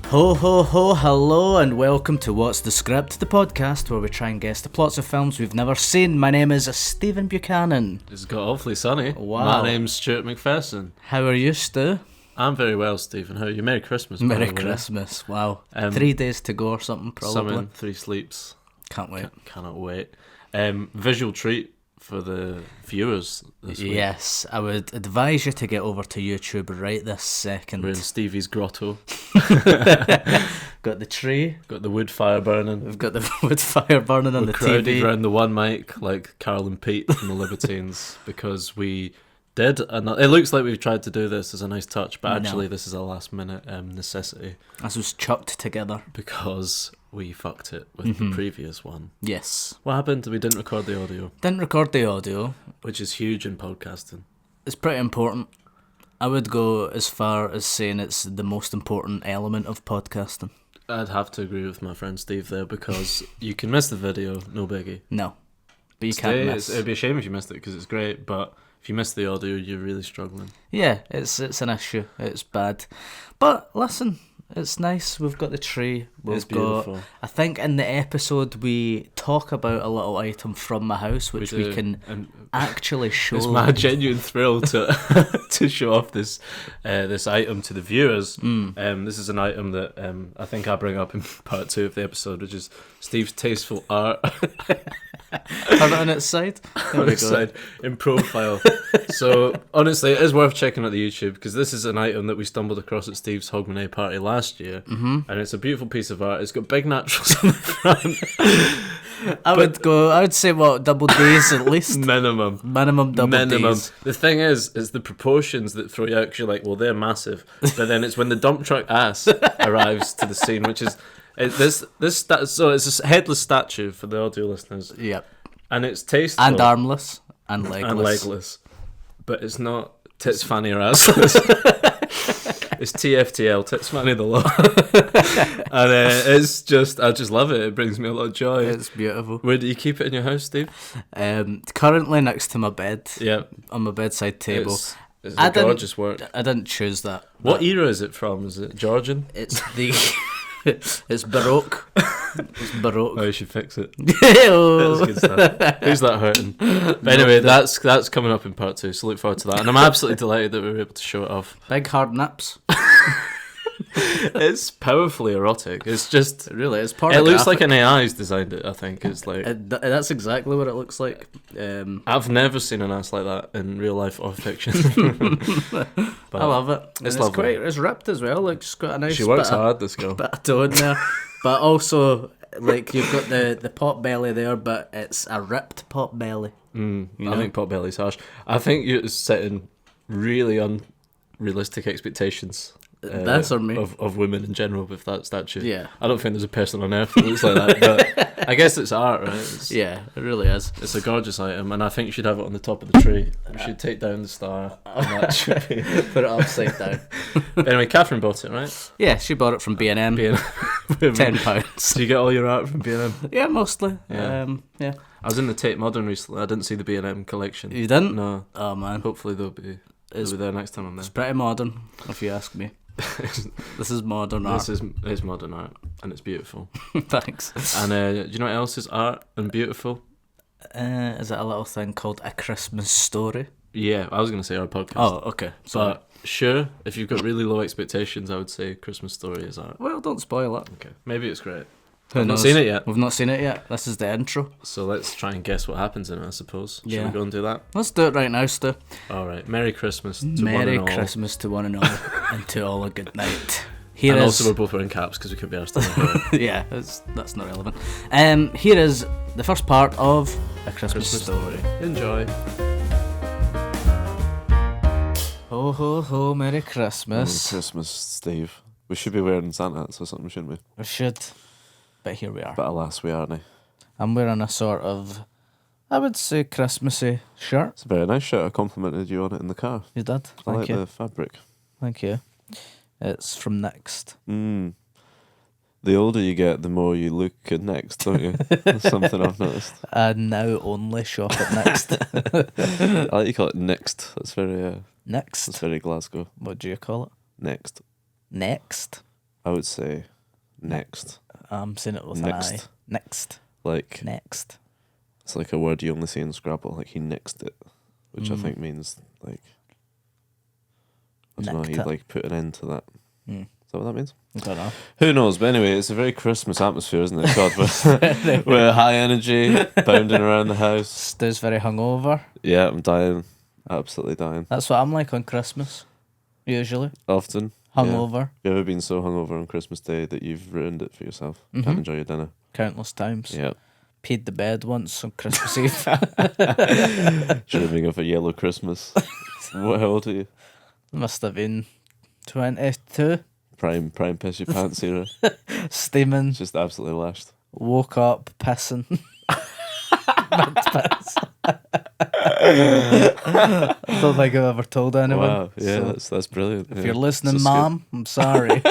Ho ho ho, hello and welcome to What's the Script, the podcast where we try and guess the plots of films we've never seen. My name is Stephen Buchanan. It's got awfully sunny. Wow. My name's Stuart McPherson. How are you, Stu? I'm very well, Stephen. How are you? Merry Christmas. Merry Christmas, wow. 3 days to go or something, probably. Summon, 3 sleeps. Can't wait. Cannot wait. Visual treat for the viewers this week. Yes, I would advise you to get over to YouTube right this second. We're in Stevie's grotto. Got the tree. Got the wood fire burning. We've got the wood fire burning on the crowded TV. around the one mic like Carl and Pete from the Libertines because we did. It looks like we've tried to do this as a nice touch, but actually this is a last minute necessity. This was chucked together. Because we fucked it with the previous one. Yes. What happened? We didn't record the audio. Didn't record the audio. Which is huge in podcasting. It's pretty important. I would go as far as saying it's the most important element of podcasting. I'd have to agree with my friend Steve there because you can miss the video, no biggie. No, but you can't miss. It'd be a shame if you missed it because it's great, but if you miss the audio, you're really struggling. Yeah, it's an issue. It's bad. But listen, it's nice. We've got the tree. It's beautiful. I think in the episode we talk about a little item from my house, which we can actually show. It's my genuine thrill to to show off this item to the viewers. This is an item that I think I bring up in part 2 of the episode, which is Steve's tasteful art. Turn it on its side. On its side, in profile. So honestly, it is worth checking out the YouTube because this is an item that we stumbled across at Steve's Hogmanay party last year, and it's a beautiful piece of art. It's got big naturals on the front. I would say double D's at least. Minimum double D's. The thing is the proportions that throw you out. 'Cause you're like, well, they're massive, but then it's when the dump truck ass arrives to the scene, which is. So it's a headless statue for the audio listeners. Yep. And it's tasteful. And armless. And legless. And legless. But it's not tits, fanny or assless. It's TFTL, tits, fanny the law. And it's just, I just love it. It brings me a lot of joy. It's beautiful. Where do you keep it in your house, Steve? Currently next to my bed. Yeah. On my bedside table. It's a gorgeous work. I didn't choose that. What era is it from? Is it Georgian? It's the... It's Baroque. It's Baroque. Oh, you should fix it. That's good stuff. Who's that hurting? But anyway, that's coming up in part 2, so look forward to that. And I'm absolutely delighted that we were able to show it off. Big hard nips. It's powerfully erotic. It's just it really is. It looks like an AI's designed it. I think it's like that's exactly what it looks like. I've never seen an ass like that in real life or fiction. I love it. It's lovely. It's ripped as well. Like, she's got a nice. She works hard. This girl. Bit of tone there, but also like you've got the pot belly there, but it's a ripped pot belly. I think pot belly's harsh. I think you're setting really unrealistic expectations. That's on me. Of women in general with that statue. Yeah. I don't think there's a person on earth that looks like that, but I guess it's art, right? Yeah, it really is. It's a gorgeous item, and I think you should have it on the top of the tree. We should take down the star on that tree. Put it upside down. But anyway, Catherine bought it, right? Yeah, she bought it from B&M. £10. Do you get all your art from B&M? Yeah, mostly. Yeah. Yeah. I was in the Tate Modern recently. I didn't see the B&M collection. You didn't? No. Oh, man. Hopefully they'll be there next time I'm there. It's pretty modern, if you ask me. This is modern art. This is modern art, and it's beautiful. Thanks. And do you know what else is art and beautiful? Is it a little thing called A Christmas Story? Yeah, I was going to say our podcast. Oh, okay. Sorry. But sure, if you've got really low expectations, I would say Christmas Story is art. Well, don't spoil it. Okay, maybe it's great. We've not seen it yet. We've not seen it yet. This is the intro. So let's try and guess what happens in it, I suppose. Should we go and do that? Let's do it right now, Stu. All right. Merry Christmas to one and all. Merry Christmas to one and all, and to all a good night. Also we're both wearing caps because we couldn't be arsed to yeah, that's not relevant. Here is the first part of A Christmas Story. Enjoy. Ho, ho, ho, Merry Christmas. Merry Christmas, Steve. We should be wearing Santa hats or something, shouldn't we? We should. But here we are. But alas, we aren't. I'm wearing a sort of, I would say, Christmassy shirt. It's a very nice shirt. I complimented you on it in the car. You did? I Thank like you. the fabric. Thank you. It's from Next. The older you get, the more you look at Next, don't you? That's something I've noticed. I now only shop at Next. I like you call it Next. That's very Next? That's very Glasgow. What do you call it? Next. Next? I would say next. I'm saying it with Next. an I. Next. Like, Next. it's like a word you only see in Scrabble, like he nixed it, which I think means, like, I don't know, he, Nicked it. like, put an end to that. Mm. Is that what that means? I don't know. Who knows? But anyway, it's a very Christmas atmosphere, isn't it? God, we're high energy, bounding around the house. Stu's very hungover. Yeah, I'm dying. Absolutely dying. That's what I'm like on Christmas, usually. Often. Hungover. Yeah. Have you ever been so hungover on Christmas Day that you've ruined it for yourself? Mhm. Can't enjoy your dinner? Countless times. Yeah. Peed the bed once on Christmas Eve. Should have been going for Yellow Christmas. How old are you? Must have been 22. Prime piss your pants era. Steaming. Just absolutely lashed. Woke up pissing. Mid-piss. I don't think I've ever told anyone. Wow, yeah, So that's brilliant. if yeah. you're listening, So skip- Mom, I'm sorry.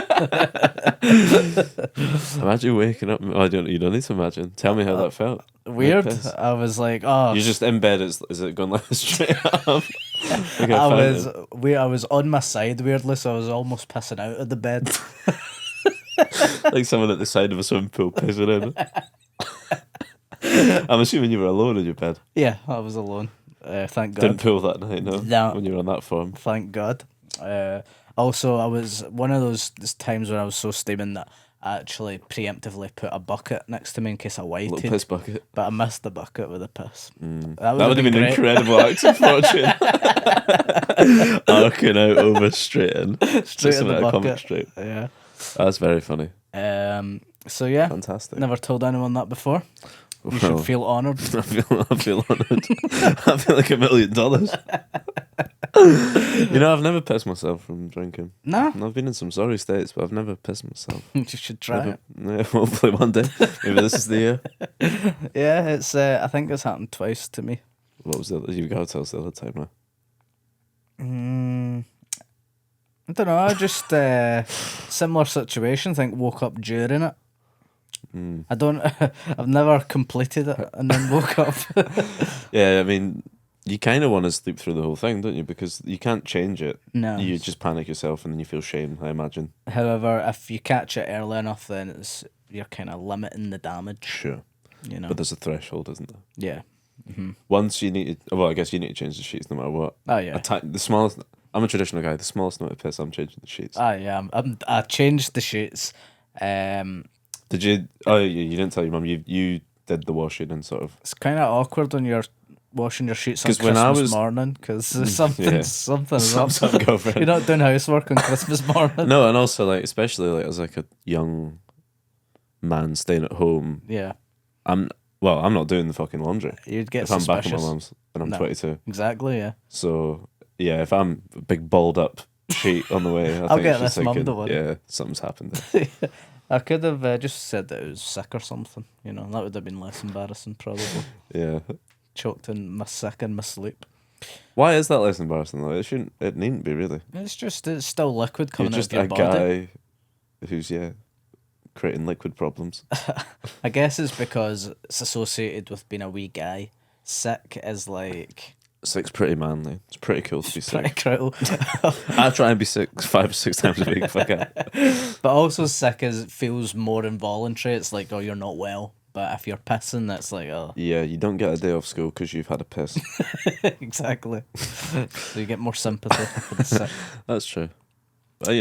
Imagine waking up. Oh, you don't need to imagine. Tell me how that felt. Weird. Mid-piss. I was like, oh. You're just in bed. Is it going like straight up? Like a I fountain. I was on my side weirdly, so I was almost pissing out of the bed. Like someone at the side of a swimming pool pissing in. I'm assuming you were alone in your bed. Yeah, I was alone. Thank God. Didn't pool that night, no? No. When you were on that form. Thank God. Also, I was one of those times when I was so steaming that I actually preemptively put a bucket next to me in case I waited. Little piss bucket. But I missed the bucket with the piss. That would have been an great. incredible act of fortune. Arcing out over straight in. Straight Just in the a comic bucket. strip. Yeah. That's very funny. So yeah, Fantastic. never told anyone that before. You Well, should feel honoured. I feel honoured. I feel like $1 million. I've never pissed myself from drinking. Nah, And I've been in some sorry states, but I've never pissed myself. you should try Never, yeah, hopefully one day. Maybe this is the year. it. Yeah, it's. I think it's happened twice to me. What was the other? You got to tell us the other time now. I don't know. Just similar situation. I think woke up during it. I don't. I've never completed it and then woke up. Yeah, I mean, you kind of want to sleep through the whole thing, don't you? Because you can't change it. No. You just panic yourself and then you feel shame, I imagine. However, if you catch it early enough, then you're kind of limiting the damage. Sure. You know. But there's a threshold, isn't there? Yeah. Once you need to, well, I guess you need to change the sheets no matter what. Oh yeah. The smallest, I'm a traditional guy, the smallest amount of piss, I'm changing the sheets. Ah yeah. I changed the sheets. Did you, you didn't tell your mum, you did the washing and sort of. It's kind of awkward when you're washing your sheets on 'Cause when Christmas I was- morning because something yeah. something's up. Something girlfriend. You're not doing housework on Christmas morning. No, and also like, especially like as like a young man staying at home, Yeah. I'm not doing the fucking laundry. You'd get If I'm back suspicious. at my mum's and I'm No. 22. Exactly. Yeah. So, yeah, if I'm a big balled up sheet on the way, I I'll think get she's this mum thinking, to worry. yeah, something's happened there. I could have just said that it was sick or something. You know, that would have been less embarrassing probably. Yeah. Choked in my sick and my sleep. Why is that less embarrassing though? It needn't be really. It's still liquid You're coming out just of your a body. guy who's, creating liquid problems. I guess it's because it's associated with being a wee guy. Sick is like Sick's pretty manly. It's pretty cool to be pretty sick. cruel. I try and be sick 5 or 6 times a week if I can. But also sick is feels more involuntary. It's like, oh, you're not well. But if you're pissing, that's like, oh, Yeah, you don't get a day off school because you've had a piss. exactly. So you get more sympathy for the sick. That's true. But,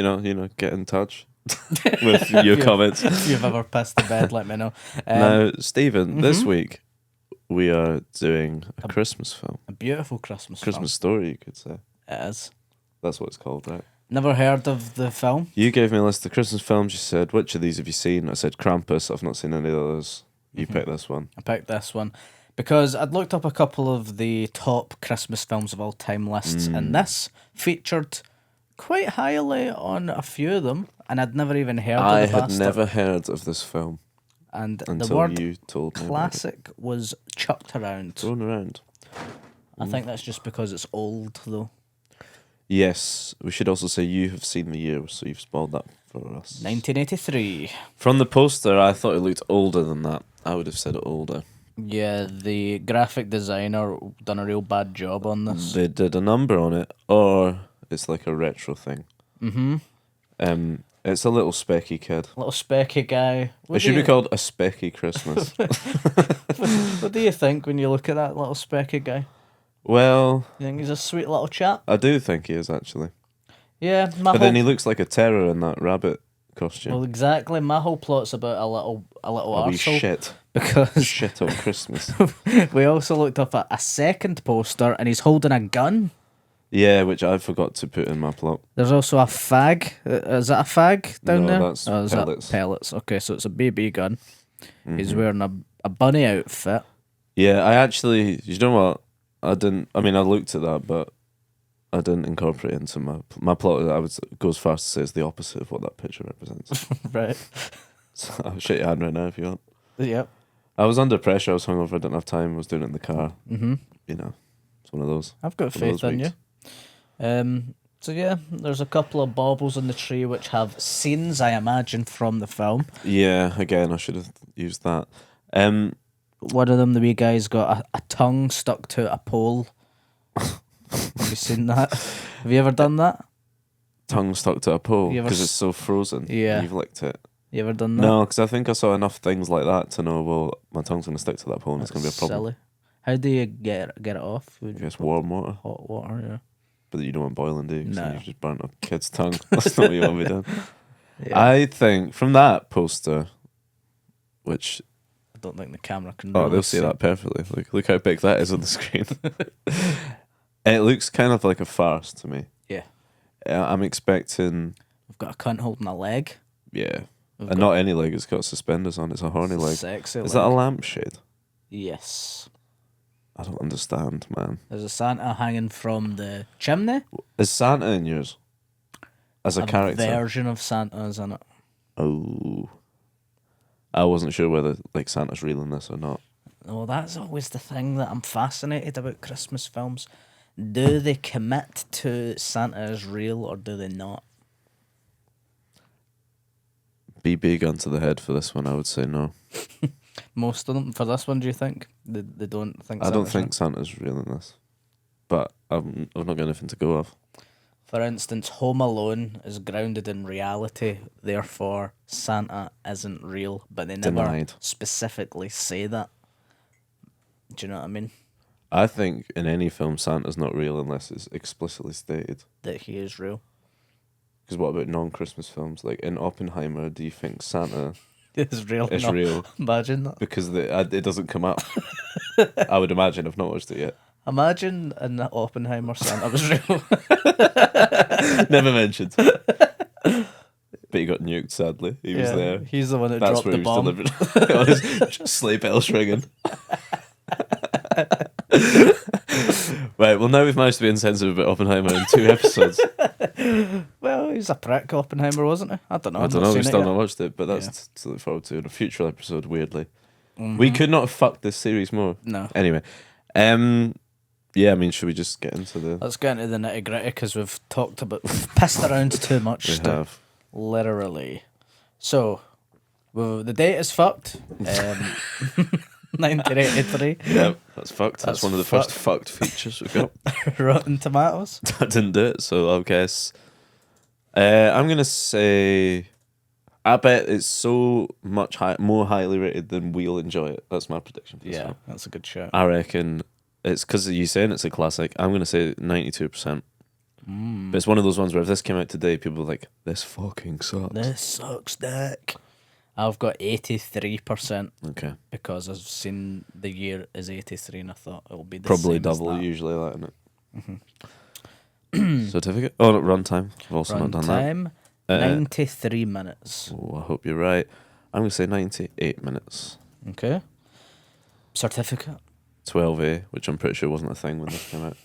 get in touch with your comments. If you've ever pissed in bed, let me know. Now, Stephen, this week we are doing a Christmas film. A beautiful Christmas Christmas story, you could say. film. It is. That's what it's called, right? Never heard of the film. You gave me a list of Christmas films. You said, which of these have you seen? I said, Krampus. I've not seen any of those. You picked this one. I picked this one because I'd looked up a couple of the top Christmas films of all time lists, and this featured quite highly on a few of them, and I'd never even heard I of the had bastard. never heard of this film And until the word you told me. about it. classic was chucked around. Thrown around. I think that's just because it's old, though. Yes, we should also say you have seen the year, so you've spoiled that for us. 1983. From the poster, I thought it looked older than that. I would have said older. Yeah, the graphic designer done a real bad job on this. They did a number on it, or it's like a retro thing. Mm-hmm. It's a little specky kid. Little specky guy. It should be called a specky Christmas. What do you think when you look at that little specky guy? Well, You think he's a sweet little chap? I do think he is actually. Yeah, But then he looks like a terror in that rabbit costume. Well, exactly. My whole plot's about a little Oh, we arsehole. shit. Because Shit on Christmas. we also looked up at a second poster and he's holding a gun. Yeah, which I forgot to put in my plot. There's also a fag. Is that a fag down No, there? that's is pellets. that pellets? Okay, so it's a BB gun. He's Mm-hmm. wearing a bunny outfit. Yeah, I actually, you know what? I looked at that, but I didn't incorporate it into my plot. I would go as far as to say it's the opposite of what that picture represents. Right. So I'll shake your hand right now if you want. Yep. I was under pressure. I was hungover. I didn't have time. I was doing it in the car. Mm-hmm. You know, it's one of those. I've got One of faith those in you. weeks. So yeah, there's a couple of baubles on the tree which have scenes, I imagine, from the film. Yeah, again, I should have used that. One of them, the wee guy's got a tongue stuck to a pole. Have you seen that? Have you ever done that? Tongue stuck to a pole You ever because it's so frozen. Yeah. You've licked it. You ever done that? No, because I think I saw enough things like that to know, well, my tongue's going to stick to that pole and it's going to be a problem. Silly. How do you get it off? I guess warm water. Hot water, yeah. But you don't want boiling, do you? 'Cause then No. you've just burnt a kid's tongue. That's not what you want to be doing. Yeah. I think from that poster, which I don't think the camera can. oh, really they'll see that perfectly. Look how big that is on the screen. It looks kind of like a farce to me. Yeah. I'm expecting, We've got a cunt holding a leg. yeah, We've and not any leg. It's got suspenders on. It's a horny leg. Sexy Is leg. that a lampshade? Yes. I don't understand, man. There's a Santa hanging from the chimney. Is Santa in yours as a character? Version of Santa's in it. Oh, I wasn't sure whether like Santa's real in this or not. Well, that's always the thing that I'm fascinated about Christmas films. Do they commit to Santa is real or do they not? Be big onto the head for this one. I would say no. Most of them. For this one, do you think? They don't think I don't Santa's think Santa's real in this, but I've not got anything to go off. For instance, Home Alone is grounded in reality, therefore Santa isn't real, but they never Denied. specifically say that. Do you know what I mean? I think in any film Santa's not real unless it's explicitly stated. That he is real. Because what about non-Christmas films? Like in Oppenheimer, do you think Santa It's real. is no. real? Imagine that. Because it doesn't come up. I would imagine. I've not watched it yet. Imagine in that Oppenheimer Santa was real. Never mentioned. But he got nuked, sadly. He was there. He's the one that That's dropped where the he was bomb. delivered. On his sleigh bells ringing. Right, well now we've managed to be insensitive about Oppenheimer in 2 episodes. Well, he's a prick, Oppenheimer, wasn't he? I don't know. I I've don't not know, seen we've it still yet. not watched it, but that's to look forward to in a future episode, weirdly. Mm-hmm. We could not have fucked this series more. No. Anyway, yeah, I mean, should we just get into the... Let's get into the nitty gritty because we've talked about, we've pissed around too much. We Stu. have. Literally. So, well, the date is fucked. 1983. Yep, that's fucked. That's That's one of the first fucked features we've got. Rotten Tomatoes. I didn't do it, so I'll guess. I'm going to say... I bet it's so much more highly rated than we'll enjoy it. That's my prediction for this Yeah, film. that's a good shout. I reckon it's because you're saying it's a classic. I'm going to say 92%. But it's one of those ones where if this came out today, people are like, this fucking sucks. This sucks dick. I've got 83% Okay. because I've seen the year is 83 and I thought it'll be the Probably same as double that. usually that, isn't it? Certificate? Oh, no, runtime. I've also Run not done that. time, Uh, 93 minutes. Oh, I hope you're right. I'm going to say 98 minutes. Okay. Certificate. 12A, which I'm pretty sure wasn't a thing when this came out.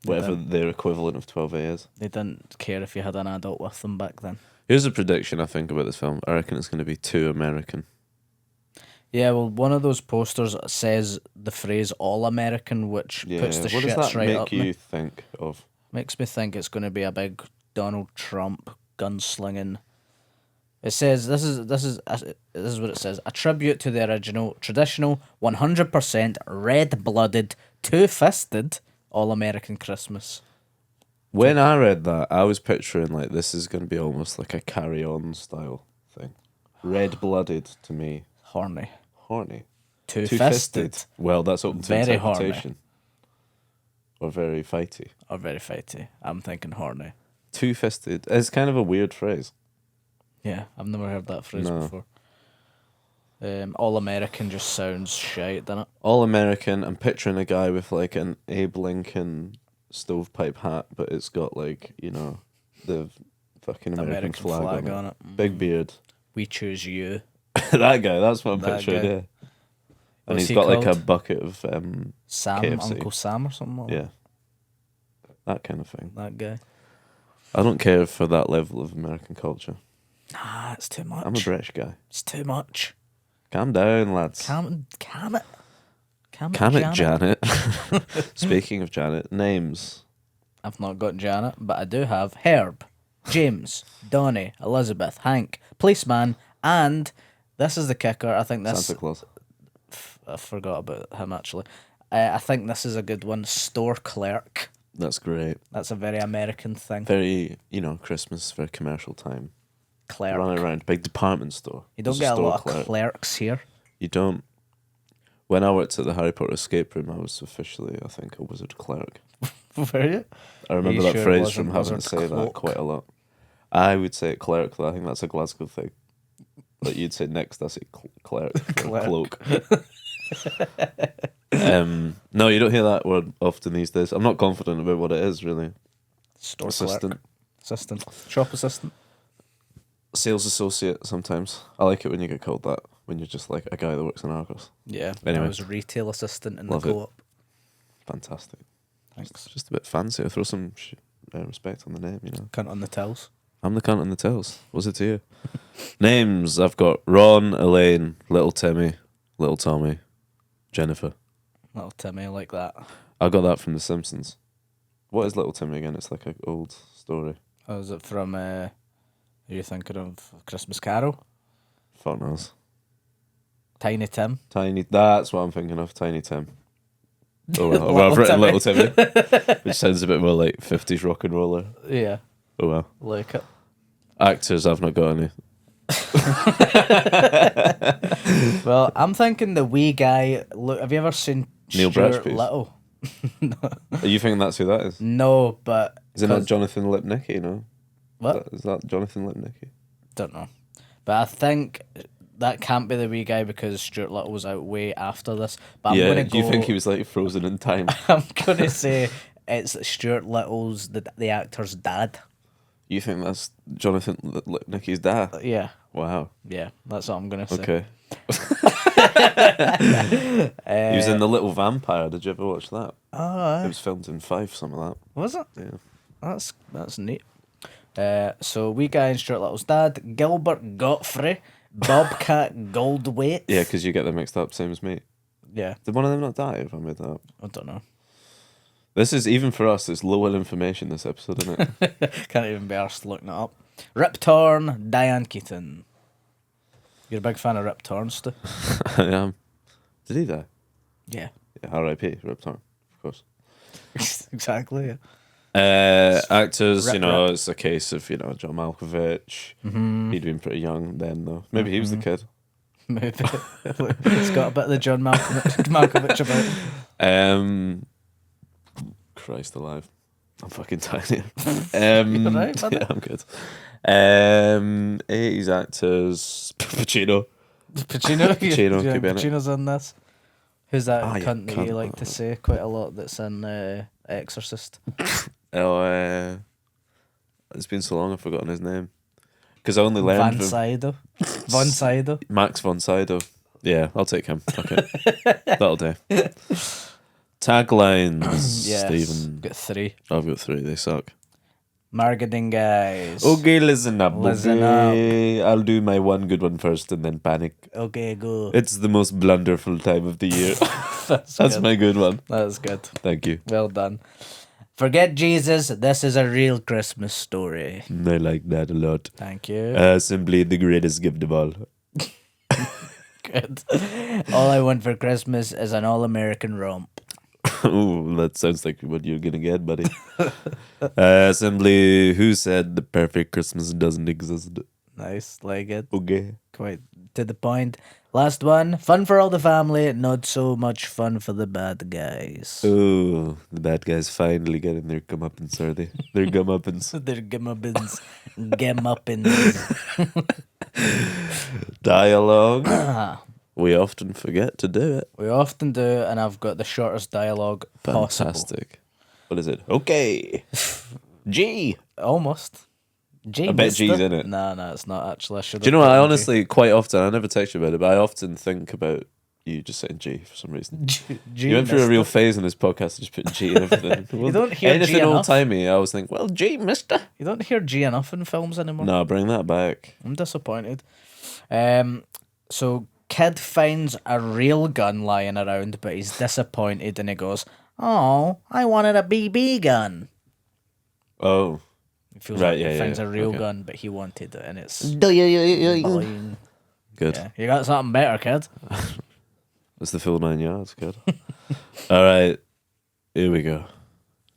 Whatever their equivalent of 12A is. They didn't care if you had an adult with them back then. Here's a prediction I think about this film. I reckon it's going to be too American. Yeah, well, one of those posters says the phrase "all American," which Yeah, puts the what does shits that right make up you me. think of? Makes me think it's going to be a big Donald Trump gunslinging. It says this is what it says: a tribute to the original, traditional, 100% red-blooded, two-fisted all-American Christmas. When I read that, I was picturing like this is going to be almost like a Carry On style thing. Red-blooded to me. Horny. Horny. Two-fisted. Well, that's open to Very horny. interpretation. Or very fighty. Or very fighty. I'm thinking horny. Two-fisted. It's kind of a weird phrase. Yeah, I've never heard that phrase No. before. All American just sounds shite, doesn't it? All American. I'm picturing a guy with like an Abe Lincoln stovepipe hat, but it's got like, you know, the fucking American flag on it. Big beard. We choose you. That guy, that's what I'm That picturing, guy. yeah. And What's he's he got like a called? bucket of Sam, KFC. Uncle Sam or something like Yeah. That kind of thing. that guy. I don't care for that level of American culture. Nah, it's too much. I'm a British guy. It's too much. Calm down, lads. Calm it. Calm it, Janet. Speaking of Janet, names. I've not got Janet, but I do have Herb, James, Donny, Elizabeth, Hank, Policeman, and this is the kicker. I think this. Santa Claus. I forgot about him actually. I think this is a good one. Store clerk. That's great. That's a very American thing. Very, you know, Christmas, very commercial time. Clerk. Running around, big department store. You don't There's get a store lot of clerks here. You don't. When I worked at the Harry Potter escape room, I was officially, I think, a wizard clerk. Were you? I remember you that sure it phrase wasn't from having to wizard say that cloak? quite a lot. I would say clerk, though. I think that's a Glasgow thing. Like you'd say next, I say clerk. Clerk. Cloak. No, you don't hear that word often these days. I'm not confident about what it is, really. Store Assistant. clerk. Assistant. Shop assistant. Sales associate sometimes. I like it when you get called that, when you're just like a guy that works in Argos. Yeah. Anyway. I was retail assistant in Love the it. co-op. Fantastic. Thanks. Just a bit fancier. Throw some respect on the name, you know. Cunt on the tells. I'm the cunt on the tails. What's it to you? Names. I've got Ron, Elaine, Little Timmy, Little Tommy, Jennifer. Little Timmy like that. I got that from The Simpsons. What is Little Timmy again? It's like an old story. Oh, is it from, are you thinking of Christmas Carol? Fuck knows. Tiny Tim. Tiny. That's what I'm thinking of. Tiny Tim. Oh well. Little Well, I've written Timmy. Little Timmy, which sounds a bit more like 50s rock and roller. Yeah, Oh well. like it. Actors, I've not got any. Well, I'm thinking the wee guy. Look, have you ever seen Neil Stuart Bratchpiece? Little? Are you thinking that's who that is? No, but Is it not 'cause- Jonathan Lipnicki? No. What? Is that Jonathan Lipnicki? Don't know, but I think that can't be the wee guy because Stuart Little was out way after this. But I'm Yeah. gonna Do go. you think he was like frozen in time? I'm gonna say it's Stuart Little's the actor's dad. You think that's Jonathan Lipnicki's dad? Yeah, Wow. yeah, that's what I'm gonna say. Okay. He was in The Little Vampire. Did you ever watch that? Oh, It was filmed in Fife, some of that. was it? Yeah. That's neat. So wee guy and Stuart Little's dad, Gilbert Godfrey, Bobcat Goldthwait. Yeah, because you get them mixed up, same as me. Yeah, Did one of them not die if I made that up? I don't know. This is, even for us, it's low information, this episode, isn't it? Can't even be arsed looking it up. Rip Torn, Diane Keaton. You're a big fan of Rip Torn, Stu? I am. Did he die? Yeah, Yeah, R.I.P. Rip Torn, of course. exactly. Yeah. Actors, Rip, you know, rip. it's a case of, you know, John Malkovich. Mm-hmm. He'd been pretty young then, though. Maybe he was the kid. Maybe it's got a bit of the John Malkovich about him. Christ alive. I'm fucking tiny. You alright, buddy? Yeah, I'm good. 80s actors. Pacino. Pacino. Pacino could be in it. Pacino's in this. Who's that Ah, you cunt that you cunt. like to say quite a lot that's in Exorcist? Oh, it's been so long I've forgotten his name. Because I only Van learned from Sydow. Von Sydow. Max von Sydow. Yeah, I'll take him. Fuck it. That'll do. Taglines, Yes. Stephen. Got 3. I've got 3. They suck. Margading guys. Okay, listen up. Listen okay? I'll do my one good one first and then panic. Okay, go. It's the most blunderful time of the year. That's That's good. my good one. That's good. Thank you. Well done. Forget Jesus. This is a real Christmas story. I like that a lot. Thank you. Simply the greatest gift of all. Good. All I want for Christmas is an all-American romp. Ooh, that sounds like what you're gonna get, buddy. Assembly, who said the perfect Christmas doesn't exist? Nice, like it. Okay. Quite to the point. Last one. Fun for all the family, not so much fun for the bad guys. Ooh, the bad guys finally getting their comeuppance, are they? Their comeuppance. They're gimmabins. Gimmupins. Dialogue. We often forget to do it. We often do, and I've got the shortest dialogue possible. Fantastic. What is it? Okay. G. Almost. G, I bet mister. G's in it. No, it's not actually. Do you know what? I honestly, quite often, I never text you about it, but I often think about you just saying G for some reason. G, You went through a real phase in this podcast of just putting G in everything. You don't hear G anything enough. old-timey, I always think, well, G, mister. You don't hear G enough in films anymore. No, bring that back. I'm disappointed. So kid finds a real gun lying around, but he's disappointed, and he goes, "Oh, I wanted a BB gun." Oh. He feels Right, like he yeah, finds yeah, a real okay. gun, but he wanted it, and it's boing. Good. Yeah, you got something better, kid. It's the full 9 yards, good. All right, here we go.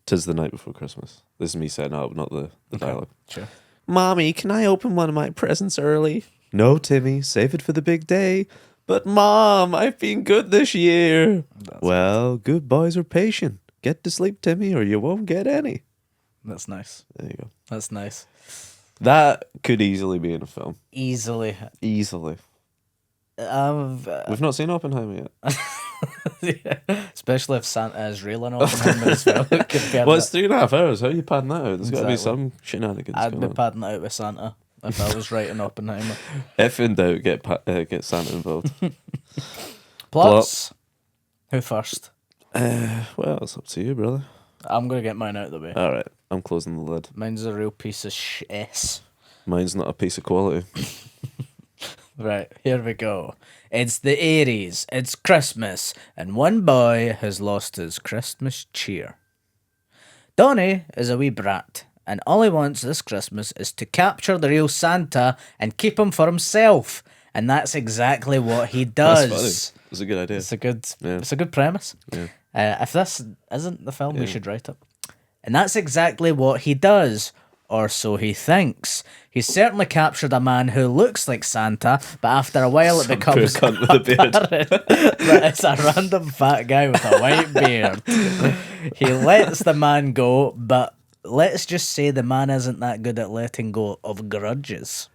'Tis the night before Christmas. This is me setting up, not the dialogue. Sure. Mommy, can I open one of my presents early? No, Timmy, save it for the big day. But Mom, I've been good this year. Well, good boys are patient. Get to sleep, Timmy, or you won't get any. That's nice. There you go. That's nice. That could easily be in a film. Easily. Easily. I've, We've not seen Oppenheimer yet. yeah. Especially if Santa is real in Oppenheimer as well. Well, it's 3.5 hours. How are you padding that out? There's got to be Exactly. some shenanigans I'd going be on. padding it out with Santa if I was writing Oppenheimer. If in doubt, get Santa involved. Plots. Who first? Well, it's up to you, brother. I'm going to get mine out of the way. All right, I'm closing the lid. Mine's a real piece of S. Mine's not a piece of quality. Right, here we go. It's the 80s, it's Christmas, and one boy has lost his Christmas cheer. Donnie is a wee brat, and all he wants this Christmas is to capture the real Santa and keep him for himself. And that's exactly what he does. That's funny. It's a good idea. It's a good premise. Yeah. If this isn't the film, we should write it. And that's exactly what he does, or so he thinks. He's certainly captured a man who looks like Santa, but after a while it becomes poor cunt with a beard. apparent that it's a random fat guy with a white beard. He lets the man go, but let's just say the man isn't that good at letting go of grudges.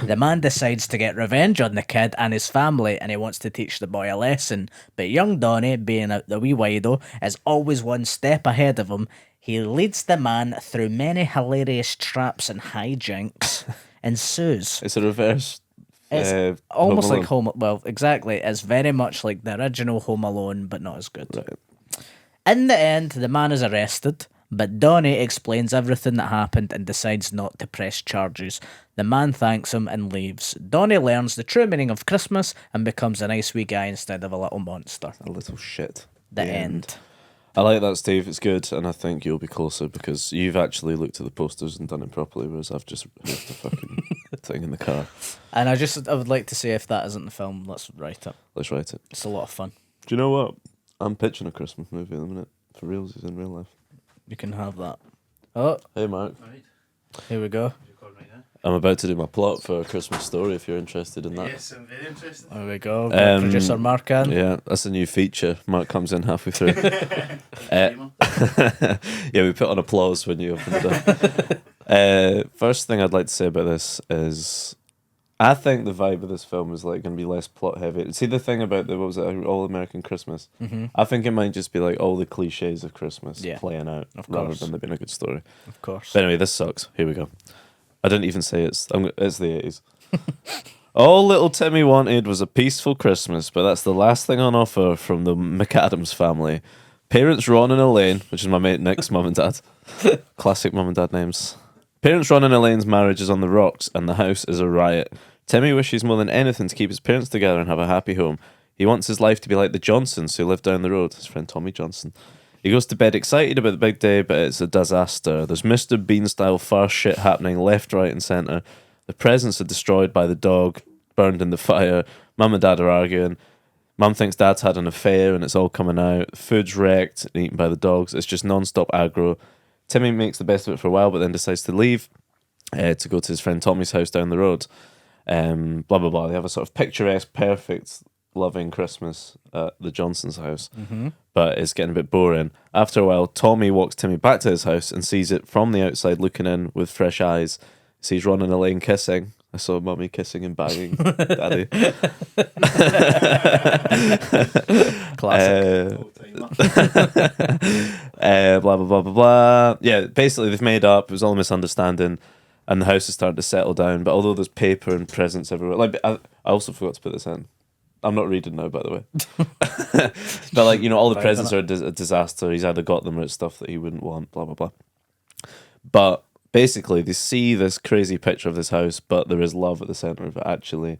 The man decides to get revenge on the kid and his family, and he wants to teach the boy a lesson. But young Donnie, being the wee wido, is always one step ahead of him. He leads the man through many hilarious traps and hijinks, ensues. It's a reverse. It's almost Home like Home. Well, exactly. It's very much like the original Home Alone, but not as good. Right. In the end, the man is arrested, but Donnie explains everything that happened and decides not to press charges. The man thanks him and leaves. Donnie learns the true meaning of Christmas and becomes a nice wee guy instead of a little monster. A little shit. The end. I like that, Steve. It's good, and I think you'll be closer because you've actually looked at the posters and done it properly, whereas I've just heard the fucking thing in the car. And I would like to say if that isn't the film, let's write it. Let's write it. It's a lot of fun. Do you know what? I'm pitching a Christmas movie at the minute. For reals, it's in real life. You can have that. Oh, Hey, Mark. Right. here we go. I'm about to do my plot for A Christmas Story if you're interested in that. Yes, I'm very interested. There we go. Um, Producer Mark in. Yeah, that's a new feature. Mark comes in halfway through. Yeah, we put on applause when you open the door. First thing I'd like to say about this is I think the vibe of this film is like going to be less plot heavy. See the thing about the, what was it, All American Christmas? Mm-hmm. I think it might just be like all the cliches of Christmas Yeah, playing out of rather course. than there being a good story. Of course. But anyway, this sucks. Here we go. I didn't even say it's the 80s. All little Timmy wanted was a peaceful Christmas, but that's the last thing on offer from the McAdams family. Parents Ron and Elaine, which is my mate Nick's mum and dad. Classic mum and dad names. Parents Ron and Elaine's marriage is on the rocks, and the house is a riot. Timmy wishes more than anything to keep his parents together and have a happy home. He wants his life to be like the Johnsons who live down the road, his friend Tommy Johnson. He goes to bed excited about the big day, but it's a disaster. There's Mr. Bean-style farce shit happening left, right and centre. The presents are destroyed by the dog, burned in the fire. Mum and Dad are arguing. Mum thinks Dad's had an affair and it's all coming out. Food's wrecked and eaten by the dogs. It's just non-stop aggro. Timmy makes the best of it for a while, but then decides to leave to go to his friend Tommy's house down the road. Blah, blah, blah. They have a sort of picturesque, perfect, loving Christmas at the Johnson's house. But it's getting a bit boring. After a while, Tommy walks Timmy back to his house and sees it from the outside looking in with fresh eyes. Sees Ron and Elaine kissing. I saw Mummy kissing and banging Daddy. Classic. Blah, blah, blah, blah, blah. Yeah, basically they've made up. It was all a misunderstanding. And the house is starting to settle down. But although there's paper and presents everywhere. Like, I also forgot to put this in. I'm not reading now, by the way. But, like, you know, all the presents are a disaster. He's either got them or it's stuff that he wouldn't want, blah, blah, blah. But basically, they see this crazy picture of this house, but there is love at the centre of it, actually.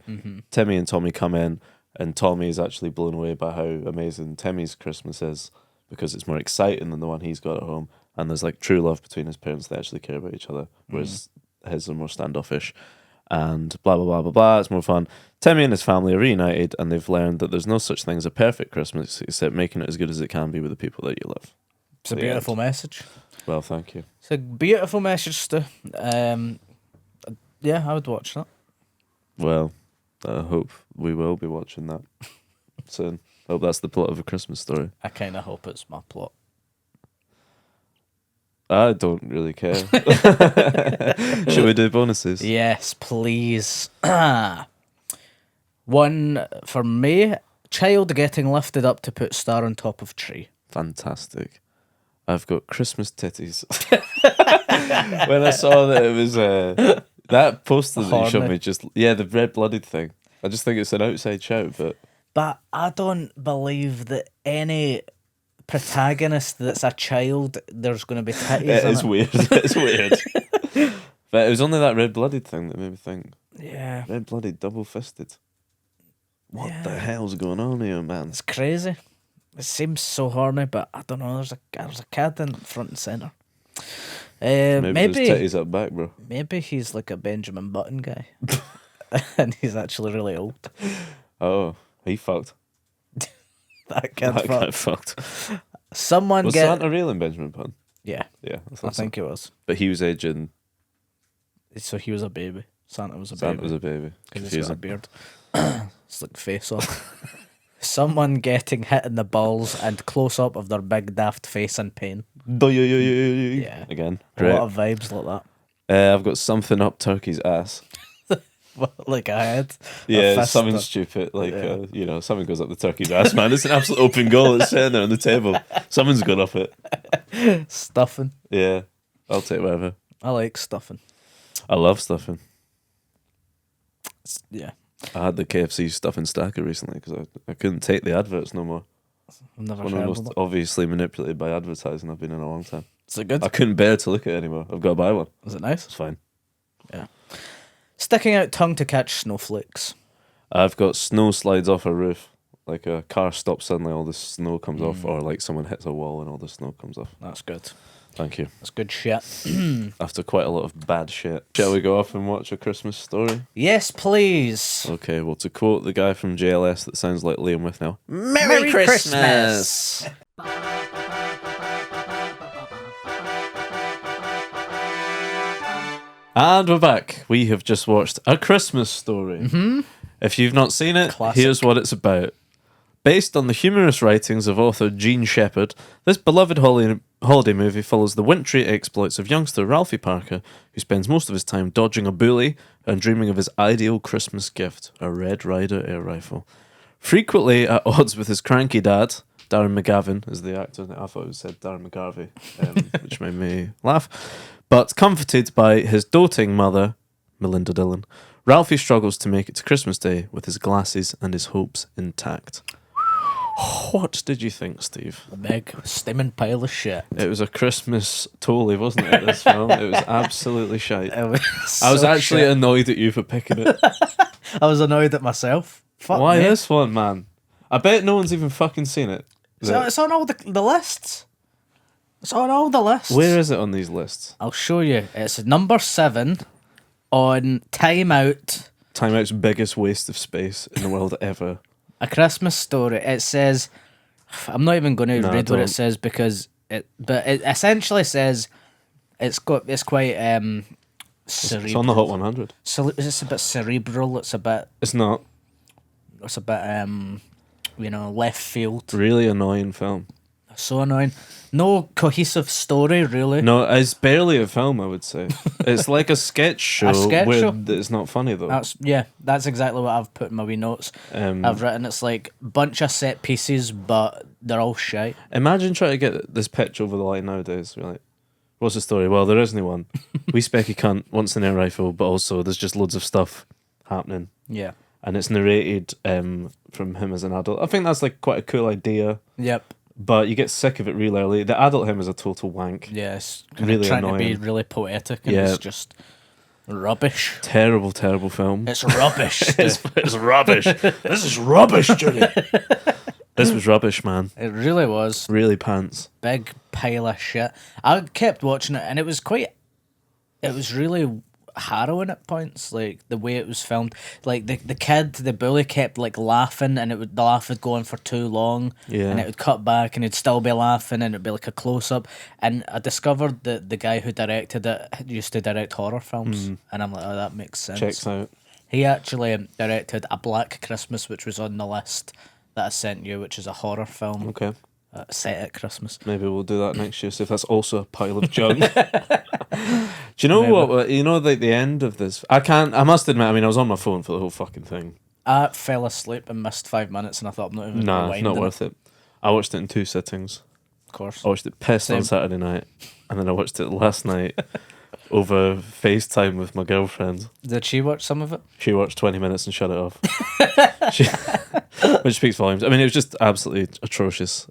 Timmy and Tommy come in, and Tommy is actually blown away by how amazing Timmy's Christmas is, because it's more exciting than the one he's got at home. And there's, like, true love between his parents. They actually care about each other, whereas his are more standoffish. And blah, blah, blah, blah, blah. It's more fun. Timmy and his family are reunited, and they've learned that there's no such thing as a perfect Christmas, except making it as good as it can be with the people that you love. It's a beautiful message. Well, thank you. It's a beautiful message, Stu. Yeah, I would watch that. Well, I hope we will be watching that soon. I hope that's the plot of A Christmas Story. I kind of hope it's my plot. I don't really care. Should we do bonuses? Yes, please. One for me, child getting lifted up to put star on top of tree. Fantastic. I've got Christmas titties. When I saw that it was that poster that you showed me, the red-blooded thing. I just think it's an outside shout, But I don't believe that any protagonist that's a child, there's going to be titties it in is weird. It's weird. But it was only that red-blooded thing that made me think. Yeah. Red-blooded, double-fisted. What the hell's going on here, man? It's crazy. It seems so horny, but I don't know. There's a kid in front and centre. Maybe there's titties up back, bro. Maybe he's like a Benjamin Button guy. And he's actually really old. Oh, he fucked. That kid That guy fucked. Someone Was Santa real in Benjamin Button? Yeah. Yeah, I think it was. But he was aging. So he was a baby. Santa was a Santa baby. was a baby. Because he's got a beard. It's like face off. Someone getting hit in the balls and close up of their big daft face in pain. Yeah. Again. A Great. lot of vibes like that. I've got something up Turkey's ass. Like a head. Yeah, something stupid. Like, something goes up the turkey's ass, man. It's an absolute open goal. It's sitting there on the table. Someone's gone up it. Stuffing. Yeah. I'll take whatever. I like stuffing. I love stuffing. Yeah. I had the KFC stuffing stacker recently because I couldn't take the adverts no more. I've never One of heard the of most it. obviously manipulated by advertising I've been in a long time. Is it good? I couldn't bear to look at it anymore. I've got to buy one. Is it nice? It's fine. Yeah. Sticking out tongue to catch snowflakes. I've got snow slides off a roof. Like a car stops suddenly, all the snow comes off, or like someone hits a wall and all the snow comes off. That's good. Thank you. That's good shit. After quite a lot of bad shit. Shall we go off and watch A Christmas Story? Yes, please. Okay, well, to quote the guy from JLS that sounds like Liam with now, Merry Christmas. And we're back. We have just watched A Christmas Story. If you've not seen it, Classic. here's what it's about. Based on the humorous writings of author Gene Shepherd, this beloved holiday movie follows the wintry exploits of youngster Ralphie Parker, who spends most of his time dodging a bully and dreaming of his ideal Christmas gift, a Red Ryder air rifle. Frequently at odds with his cranky dad, Darren McGavin is the actor. I thought it said Darren McGarvey, which made me laugh. But comforted by his doting mother, Melinda Dillon, Ralphie struggles to make it to Christmas Day with his glasses and his hopes intact. What did you think, Steve? A big steaming pile of shit. It was a Christmas totally, wasn't it, this film? It was absolutely shite. It was I was so actually shit. annoyed at you for picking it. I was annoyed at myself. Fuck Why me. this one, man? I bet no one's even fucking seen it. So it's on all the lists. It's on all the lists. Where is it on these lists? I'll show you. It's number 7 on Time Out. Time Out's biggest waste of space in the world ever. A Christmas Story. It says, I'm not even going to read what don't. it says because it essentially says it's quite It's on the Hot 100. It's a bit cerebral. It's a bit It's not. Left field. Really annoying film. So annoying. No cohesive story, really. No, it's barely a film, I would say. It's like a sketch show. It's not funny, though. That's exactly what I've put in my wee notes. I've written it's like bunch of set pieces, but they're all shite. Imagine trying to get this pitch over the line nowadays. We're like, what's the story? Well, there isn't one. We specky cunt wants an air rifle, but also there's just loads of stuff happening. Yeah. And it's narrated from him as an adult. I think that's like quite a cool idea. Yep. But you get sick of it real early. The adult him is a total wank. Yes. Really trying annoying. to be really poetic and it's just rubbish. Terrible, terrible film. It's rubbish. It's rubbish. This is rubbish, Judy. This was rubbish, man. It really was. Really pants. Big pile of shit. I kept watching it and it was really harrowing at points, like the way it was filmed. Like the bully kept like laughing and the laugh would go on for too long. Yeah. And it would cut back and he'd still be laughing and it'd be like a close up. And I discovered that the guy who directed it used to direct horror films. And I'm like, oh, that makes sense. Checks out. He actually directed A Black Christmas, which was on the list that I sent you, which is a horror film Okay. set at Christmas. Maybe we'll do that next year, see if that's also a pile of junk. Do you know what? You know, like the end of this. I must admit, I mean, I was on my phone for the whole fucking thing. I fell asleep and missed 5 minutes and I thought I'm not even Nah, not worth it. I watched it in 2 sittings. Of course. I watched it pissed on Saturday night, and then I watched it last night over FaceTime with my girlfriend. Did she watch some of it? She watched 20 minutes and shut it off. Which speaks volumes. I mean, it was just absolutely atrocious.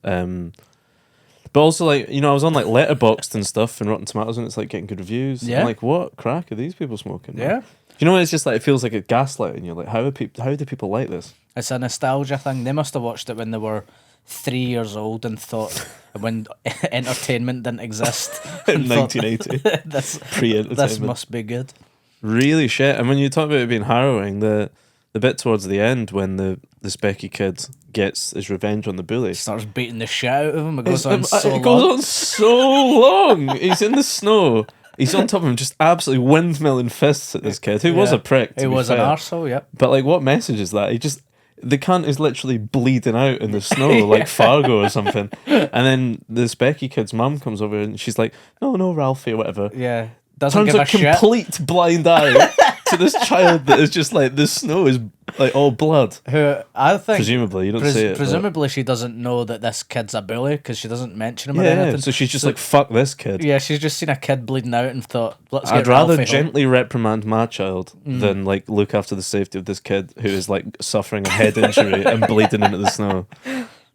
But also, like, you know, I was on like Letterboxd and stuff and Rotten Tomatoes, and it's like getting good reviews. Yeah. I'm like, what crack are these people smoking? Man? Yeah. You know, it's just like it feels like a gaslighting. You're like, how do people like this? It's a nostalgia thing. They must have watched it when they were 3 years old and thought when entertainment didn't exist. In 1980, this pre-entertainment. must be good. Really shit. And when you talk about it being harrowing, the bit towards the end when the specky kid gets his revenge on the bully. Starts beating the shit out of him. It goes on so long. He's in the snow. He's on top of him, just absolutely windmilling fists at this kid, who was a prick. He was an arsehole, yep. But like, what message is that? The cunt is literally bleeding out in the snow like Fargo or something. And then the specky kid's mum comes over and she's like, no, Ralphie or whatever. Yeah. Doesn't Turns give a a shit. complete blind eye to this child that is just like, the snow is like all blood. Who I think Presumably, you don't say it. Presumably, she doesn't know that this kid's a bully because she doesn't mention him or Yeah, anything. so she's just like, fuck this kid. Yeah, she's just seen a kid bleeding out and thought, let's get I'd rather Ralphie home. gently reprimand my child than like look after the safety of this kid who is like suffering a head injury and bleeding into the snow.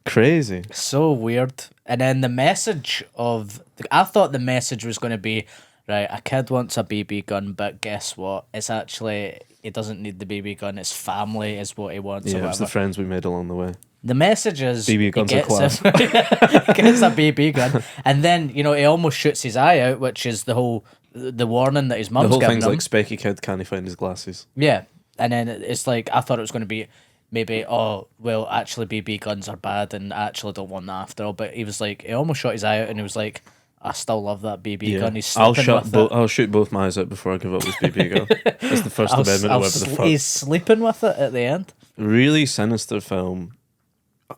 Crazy. So weird. And then the message I thought the message was going to be, right, a kid wants a BB gun, but guess what? It's actually, he doesn't need the BB gun. It's family is what he wants. Yeah, or it's the whatever. friends we made along the way. The message is BB guns he are class. he gets a BB gun, and then he almost shoots his eye out, which is the warning that his The mum's whole giving thing's him. like specky kid can't he find his glasses. Yeah, and then it's like I thought it was going to be maybe actually BB guns are bad and I actually don't want that after all. But he was like he almost shot his eye out, and he was like, I still love that BB gun. He's sleeping with it. I'll shoot both my eyes out before I give up this BB gun. It's the First Amendment or whatever the fuck. He's sleeping with it at the end. Really sinister film.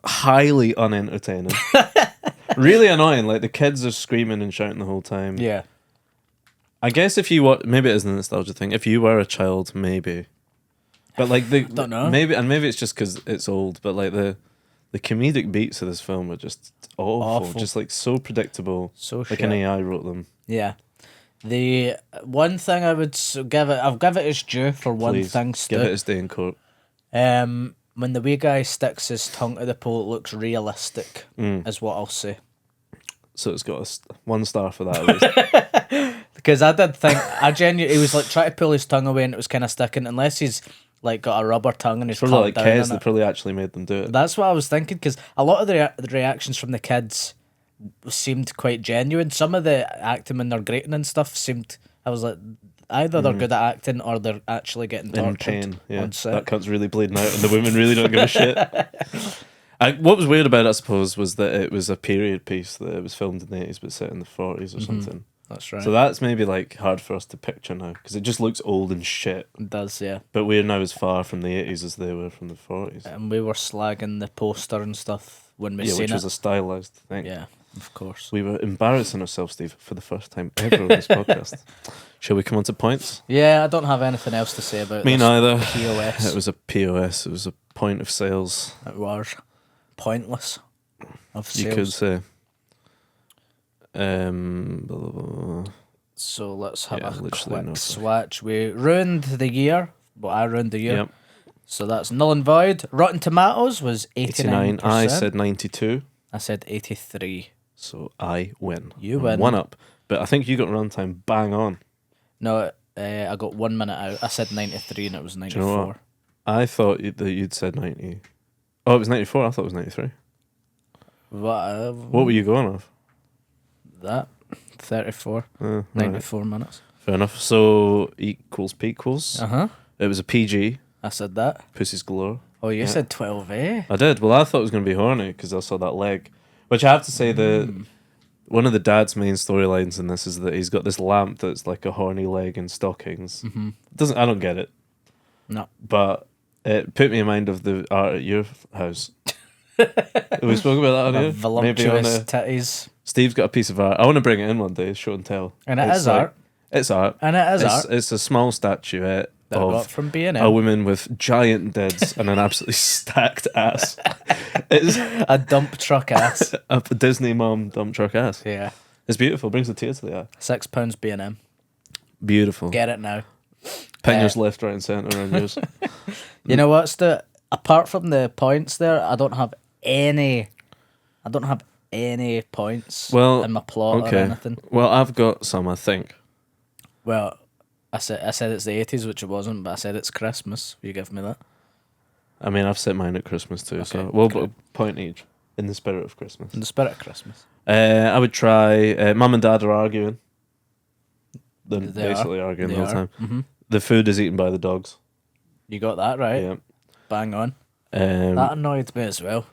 Highly unentertaining. Really annoying. Like the kids are screaming and shouting the whole time. Yeah. I guess if you maybe it is a nostalgia thing. If you were a child, maybe. But like don't know. Maybe it's just because it's old. But like the comedic beats of this film are just awful. Just like so predictable. So like shit. an AI wrote them. Yeah. The one thing I would give it, I'll give it its due for one Please, thing. give it its day in court. When the wee guy sticks his tongue to the pole, it looks realistic, is what I'll say. So it's got a 1 star for that at least. Because I did think, he was like trying to pull his tongue away and it was kind of sticking, unless he's like got a rubber tongue and he's Probably like down Kez, on they it. probably actually made them do it. That's what I was thinking, because a lot of the reactions from the kids seemed quite genuine. Some of the acting when they're grating and stuff I was like, Either they're good at acting or they're actually getting In tortured pain. Yeah, on set. that cunt's really bleeding out, and the women really don't give a shit. What was weird about it, I suppose, was that it was a period piece, that it was filmed in the 80s but set in the 40s or something. That's right. So that's maybe like hard for us to picture now, because it just looks old and shit. It does, yeah. But we're now as far from the 80s as they were from the 40s. And we were slagging the poster and stuff when we Yeah, seen which it. was a stylized thing. Yeah, of course. We were embarrassing ourselves, Steve, for the first time ever on this podcast. Shall we come on to points? Yeah, I don't have anything else to say about Me this neither. POS. It was a POS. It was a point of sales. It was pointless of You could sales. say. Blah, blah, blah. So let's have Yeah, a literally quick nothing. swatch. We ruined the year. Well, I ruined the year. Yep. So that's null and void. Rotten Tomatoes was 89%. 89. I said 92. I said 83. So I win. You I'm win. 1 up. But I think you got runtime bang on. No, I got 1 minute out. I said 93 and it was Do 94. you know what? I thought that you'd said 90. Oh, it was 94. I thought it was 93. What were you going off? That 34. Right. 94 minutes. Fair enough. So equals equals. Uh-huh. It was a PG. I said that. Pussies galore. Oh, you Yeah. said 12A. I did. Well, I thought it was going to be horny because I saw that leg. Which I have to say, one of the dad's main storylines in this is that he's got this lamp that's like a horny leg in stockings. Mm-hmm. I don't get it, No. but it put me in mind of the art at your house. We spoke about that on My here. Maybe on voluptuous titties. Steve's got a piece of art. I want to bring it in one day, show and tell. And it It's is like- art. It's art. And it is art. It's a small statuette That I got of from B&M. a woman with giant dids and an absolutely stacked ass. It's A dump truck ass. a Disney mom dump truck ass. Yeah. It's beautiful. Brings a tear to the eye. £6 B&M. Beautiful. Get it now. Pingers left, right, and centre on yours. You know what's apart from the points there, I don't have any points Well, in my plot or okay. anything. Well, I've got some, I think. Well, I said it's the 80s, which it wasn't, but I said it's Christmas. You give me that. I mean, I've set mine at Christmas too, so Okay, we'll cool. put a point each in the spirit of Christmas. In the spirit of Christmas. I would try. Mum and Dad are arguing. They're They basically arguing the They whole are. time. Mm-hmm. The food is eaten by the dogs. You got that right. Yeah. Bang on. That Um, annoyed me as well.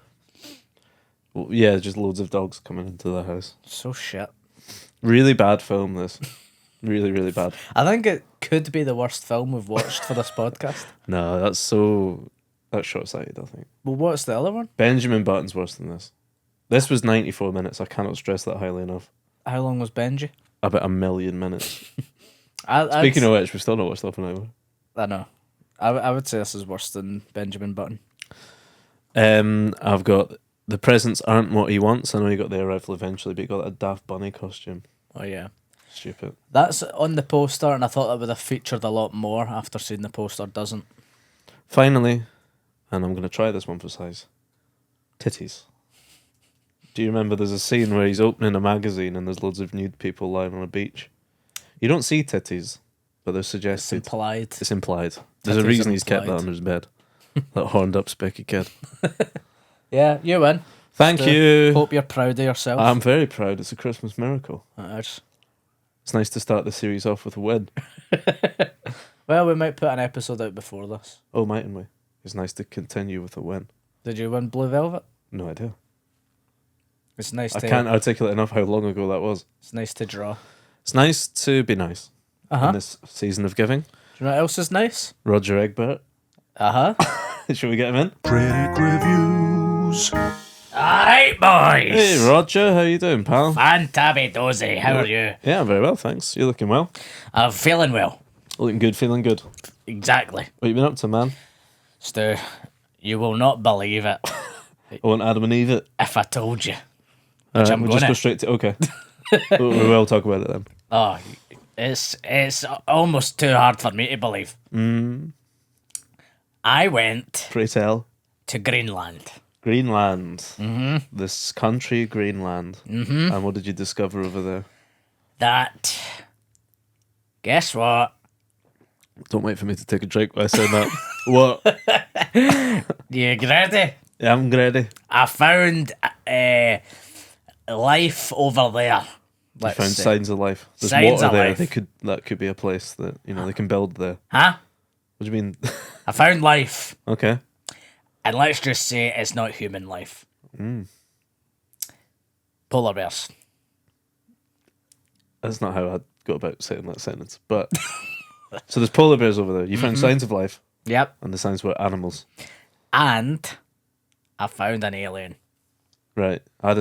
yeah, just loads of dogs coming into the house. So shit. Really bad film, this. Really, really bad. I think it could be the worst film we've watched for this podcast. No, that's short-sighted, I think. Well, what's the other one? Benjamin Button's worse than this. This was 94 minutes. I cannot stress that highly enough. How long was Benji? About 1,000,000 minutes. I'd Speaking of which, we've still not watched Oppenheimer. I know. I would say this is worse than Benjamin Button. I've got the presents aren't what he wants. I know he got the arrival eventually, but he got a Daft Bunny costume. Oh yeah. Stupid. That's on the poster, and I thought that would have featured a lot more after seeing the poster. Doesn't. Finally, and I'm going to try this one for size. Titties. Do you remember there's a scene where he's opening a magazine and there's loads of nude people lying on a beach? You don't see titties, but they're It's suggested. implied. It's implied. There's a Titties reason he's kept that implied. under his bed. That horned up specky kid. Yeah, you win. Thank So, you. Hope you're proud of yourself. I'm very proud. It's a Christmas miracle. It's- It's nice to start the series off with a win. Well, we might put an episode out before this. Oh, mightn't we? It's nice to continue with a win. Did you win Blue Velvet? No idea. It's nice I to. can't articulate enough how long ago that was. It's nice to draw. It's nice to be nice Uh-huh. in this season of giving. Do you know what else is nice? Roger Egbert. Uh-huh. Should we get him in? Critic Reviews. Alright, boys. Hey, Roger. How you doing, pal? Fantabby-dozy. How are you? Yeah, I'm very well, thanks. You're looking well. I'm feeling well. Looking good, feeling good. Exactly. What you been up to, man? Stu, you will not believe it I want Adam and Eve it. if I told you. All right, I'm we'll just gonna. go straight to... Okay. we will talk about it then. Oh, it's almost too hard for me to believe. I went Pray tell. to Greenland. Greenland. Mm-hmm. This country, Greenland. Mm-hmm. And what did you discover over there? That, guess what? Don't wait for me to take a drink while I say that. What? You ready? Yeah, I'm ready. I found life over there. You found signs of life. There's Signs water of there. life. That could be a place that they can build there. Huh? What do you mean? I found life. Okay. And let's just say it's not human life. Polar bears. That's not how I got about saying that sentence. But so there's polar bears over there. You found signs of life, Yep. and the signs were animals. And I found an alien. Right. I'd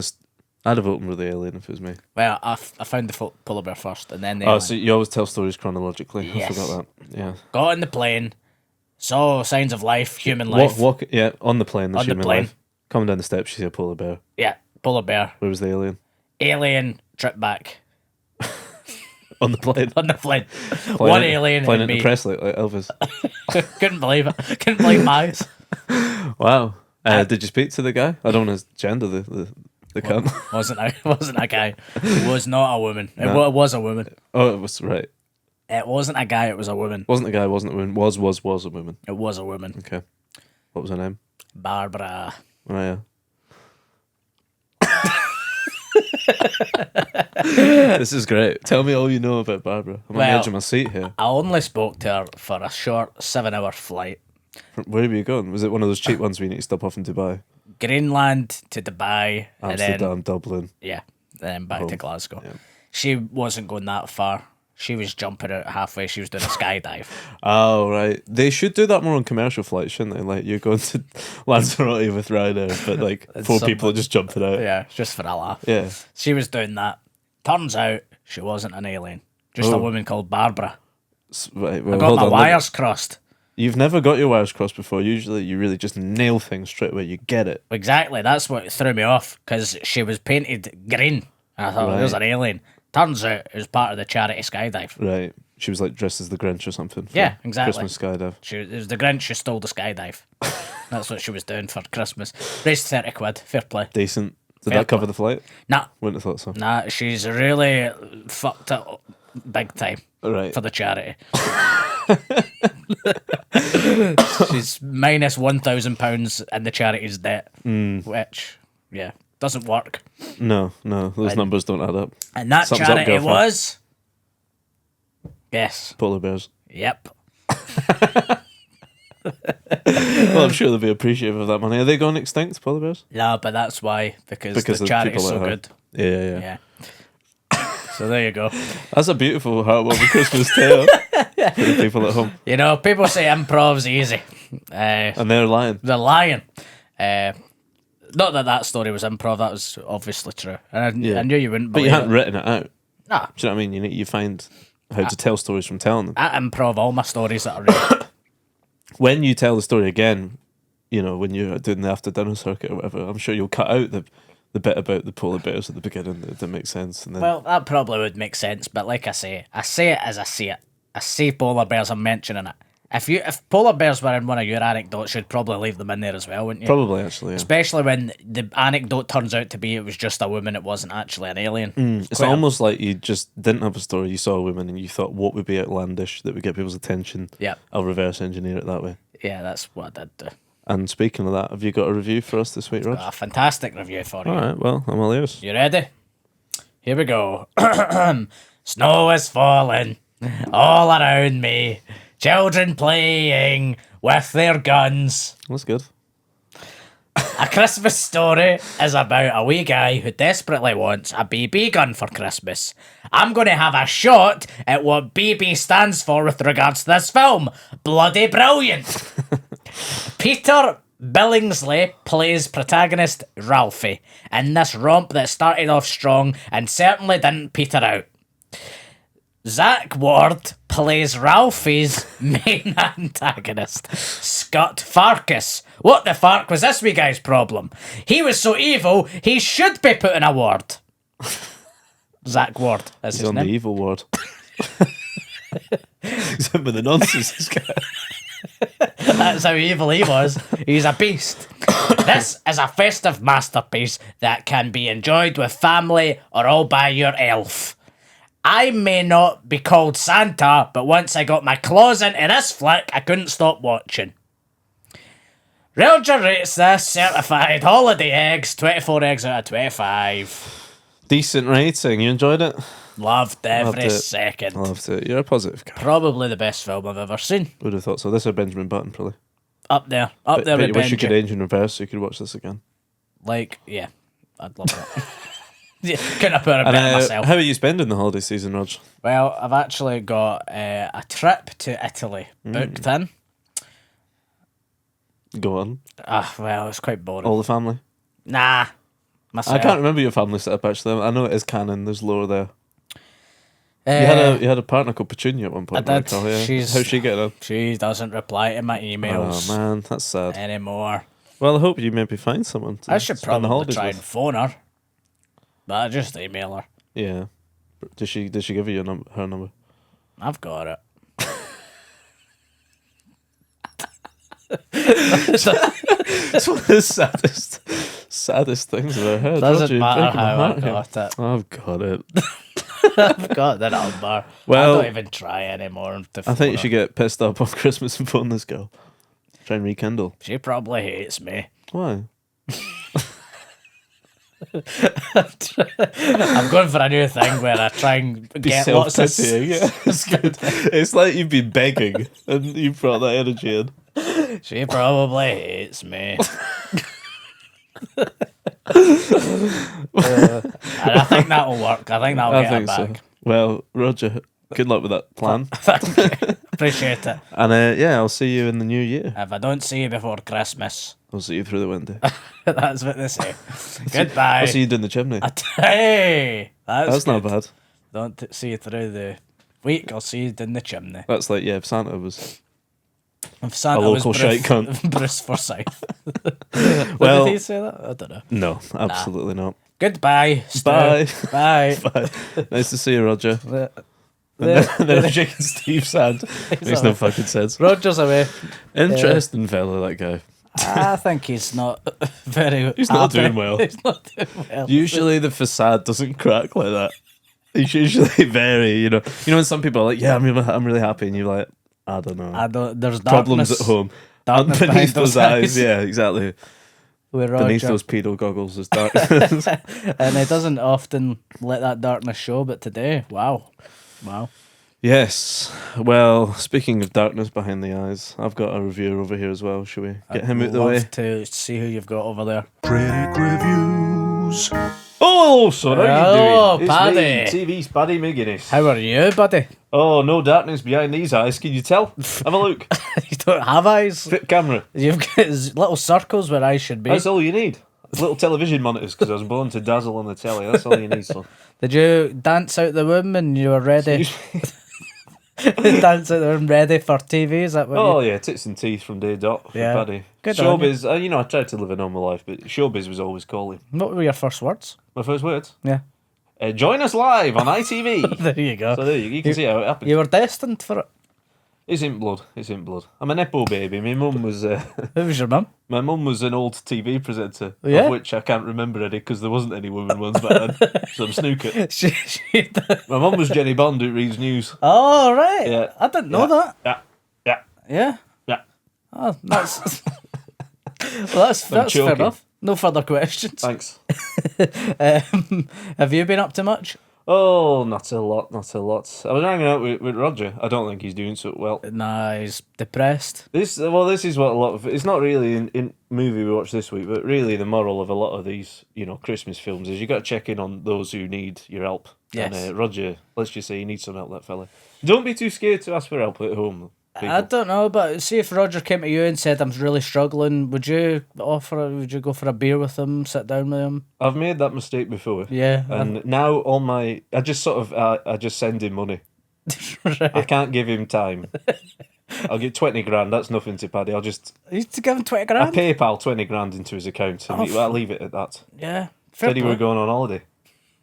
have opened with the alien if it was me. Well, I found the polar bear first, and then the Oh, alien. so you always tell stories chronologically. Yes. I forgot that. Yeah. Got on the plane, saw signs of life, human life. Walk. Yeah, on the plane. There's On the human plane. life. Coming down the steps, you see a polar bear. Yeah, polar bear. Where was the alien? Alien, trip back. On the plane. On the plane. One alien Playing and it me. in press like Elvis. Couldn't believe it. Couldn't believe my eyes. Wow. Did you speak to the guy? I don't want to gender the cunt. Wasn't a guy. It was not a woman. It was a woman. Oh, it was right. It wasn't a guy, it was a woman. Wasn't a guy, wasn't a woman. Was a woman. It was a woman. Okay. What was her name? Barbara. Oh, yeah. This is great. Tell me all you know about Barbara. I'm on the Well- edge of my seat here. I only spoke to her for a short 7-hour flight. Where were you going? Was it one of those cheap ones where you need to stop off in Dubai? Greenland to Dubai. And Amsterdam, then, Dublin. yeah, then back to Home. Glasgow. Yeah. She wasn't going that far. She was jumping out halfway. She was doing a skydive. Oh, right. They should do that more on commercial flights, shouldn't they? Like, you're going to Lanzarote with Ryanair, but like four people are just jumping out. Yeah, just for a laugh. Yeah. She was doing that. Turns out she wasn't an alien. Just a Oh. woman called Barbara. Right, well, I got hold my on. wires crossed. You've never got your wires crossed before. Usually you really just nail things straight away. You get it. Exactly. That's what threw me off because she was painted green. And I thought, Right. there's an alien. Turns out it was part of the charity skydive. Right. She was like dressed as the Grinch or something. For Yeah, exactly. Christmas skydive. It was the Grinch who stole the skydive. That's what she was doing for Christmas. Raised 30 quid. Fair play. Decent. Did Fair that cover play. the flight? Nah, Wouldn't have thought so. nah, she's really fucked up big time Right. for the charity. She's minus £1,000 in the charity's debt, which, yeah, doesn't work. No, those numbers don't add up. And that Thumbs up, charity girlfriend. was... Yes. Polar bears. Yep. Well, I'm sure they'll be appreciative of that money. Are they going extinct, polar bears? No, but that's why, because Because the of charity's people so like her. good. Yeah. Yeah. So there you go. That's a beautiful, heartwarming Christmas tale for the people at home. You know, people say improv's easy. And they're lying. They're lying. Not that story was improv, that was obviously true. And I knew you wouldn't But believe you hadn't it. written it out. Nah, Do you know what I mean? You find how to tell stories from telling them. I improv all my stories that are real. When you tell the story again, when you're doing the after dinner circuit or whatever, I'm sure you'll cut out the bit about the polar bears at the beginning that makes sense. And then Well, that probably would make sense, but like I say it as I see it. I see polar bears, I'm mentioning it. If polar bears were in one of your anecdotes, you'd probably leave them in there as well, wouldn't you? probably actually, yeah. Especially when the anecdote turns out to be it was just a woman, it wasn't actually an alien. It's almost like you just didn't have a story. You saw a woman and you thought, what would be outlandish that would get people's attention? Yeah. I'll reverse engineer it that way. Yeah, that's what I did do. And speaking of that, have you got a review for us this week, Rog? A fantastic review for you. All right, well, I'm all ears. You ready? Here we go. Snow is falling all around me. Children playing with their guns. That's good. A Christmas Story is about a wee guy who desperately wants a BB gun for Christmas. I'm going to have a shot at what BB stands for with regards to this film. Bloody brilliant. Peter Billingsley plays protagonist Ralphie in this romp that started off strong and certainly didn't peter out. Zach Ward plays Ralphie's main antagonist, Scott Farkas. What the fuck was this wee guy's problem? He was so evil, he should be put in a ward. Zach Ward is He's his on the name. evil ward. He's in with the nonsense, this guy. That's how evil he was. He's a beast. This is a festive masterpiece that can be enjoyed with family or all by your elf. I may not be called Santa, but once I got my claws into this flick, I couldn't stop watching. Roger rates this certified holiday eggs 24 eggs out of 25. decent rating. You enjoyed it? Loved every Loved it. second. Loved it. You're a positive guy. Probably the best film I've ever seen. Would have thought so. This is Benjamin Button, probably. Up there But with you wish you could Benji. age in reverse so you could watch this again. Like, yeah, I'd love that. Yeah, couldn't have put it better myself. How are you spending the holiday season, Rog? Well, I've actually got a trip to Italy booked in. Go on. Well, it's quite boring. All the family? Nah, myself. I can't remember your family setup, actually. I know it is canon. There's Laura there. You had a partner called Petunia at one point. I did. Recall, yeah. How's she getting on? She doesn't reply to my emails Oh, man. That's sad. anymore. Well, I hope you maybe find someone to I should spend the probably holidays try with. and phone her. But I just email her. Yeah. Did she give you her number? I've got it. It's one of the saddest things I've ever heard. Doesn't Roger, matter breaking my how I heart here. got it. I've got it. I've got the number. Well, I don't even try anymore. I think you should get pissed up on Christmas and phone this girl. Try and rekindle. She probably hates me. Why? I'm going for a new thing where I try and Be get lots of... self-pitying. Yeah, it's good. It's like you've been begging and you brought that energy in. She probably hates me. And I think that'll work. I think that'll I get think her so. back. Well, Roger, good luck with that plan. Thank you. Appreciate it. And yeah, I'll see you in the new year. If I don't see you before Christmas, I'll see you through the window. that's what they say. Goodbye. I'll see you down the chimney. Hey, That's not good. bad. Don't see you through the week. I'll see you in the chimney. That's like, yeah, if Santa was... If Santa A local was shite Bruce, Bruce Forsyth. Well- Did he say that? I don't know. No, absolutely not. Goodbye. Stu. Bye. Bye. Bye. Nice to see you, Roger. The- And then I'm shaking Steve's hand. Makes no fucking sense. Roger's away. Interesting fella, that guy. I think he's not very. He's not happy. doing well. He's not doing well. Usually the facade doesn't crack like that. It's usually very, you know when some people are like, yeah, I'm really happy, and you're like, I don't know. I don't. There's Problems darkness, at home. darkness Beneath behind those eyes, yeah, exactly. With Beneath Roger. those pedo goggles is dark. And he doesn't often let that darkness show, but today, wow. Yes. Well, speaking of darkness behind the eyes, I've got a reviewer over here as well. Should we get him out the way? Love to see who you've got over there. Critic reviews. Oh, so how Hello, you doing? Paddy. It's me, TV's Paddy McGuinness. How are you, buddy? Oh, no darkness behind these eyes. Can you tell? Have a look. You don't have eyes. Fit camera. You've got little circles where eyes should be. That's all you need. Little television monitors, because I was born to dazzle on the telly. That's all you need, son. Did you dance out the womb and you were ready? Dance out the womb ready for TV? Is that what Oh, you... yeah, tits and teeth from day dot for Yeah. Paddy. Good on you. Showbiz, I tried to live a normal life, but showbiz was always calling. What were your first words? My first words? Yeah. Join us live on ITV. There you go. So there you can see how it happened. You were destined for it. It's in blood. It's in blood. I'm a nepo baby. My mum was Who was your mum? my mum was an old TV presenter, Yeah? of which I can't remember any because there wasn't any women ones back then. So I'm snooker. She My mum was Jenny Bond who reads news. Oh, right. Yeah. I didn't know Yeah. that. Yeah, Yeah. yeah. Oh, that's... well, that's fair choking. enough. No further questions. Thanks. Have you been up to much? Oh, not a lot. I was hanging out with Roger. I don't think he's doing so well. Nah, he's depressed. This is what a lot of it's not really in movie we watched this week, but really the moral of a lot of these Christmas films is you got to check in on those who need your help. Yes. And Roger, let's just say he needs some help. That fella. Don't be too scared to ask for help at home. People. I don't know, but see if Roger came to you and said, I'm really struggling, would you go for a beer with him, sit down with him? I've made that mistake before. Yeah. And now I just send him money. Right. I can't give him time. I'll get 20 grand. That's nothing to Paddy. You need to give him 20 grand? I PayPal 20 grand into his account, and I'll leave it at that. Yeah. Fair Said he were play. going on holiday.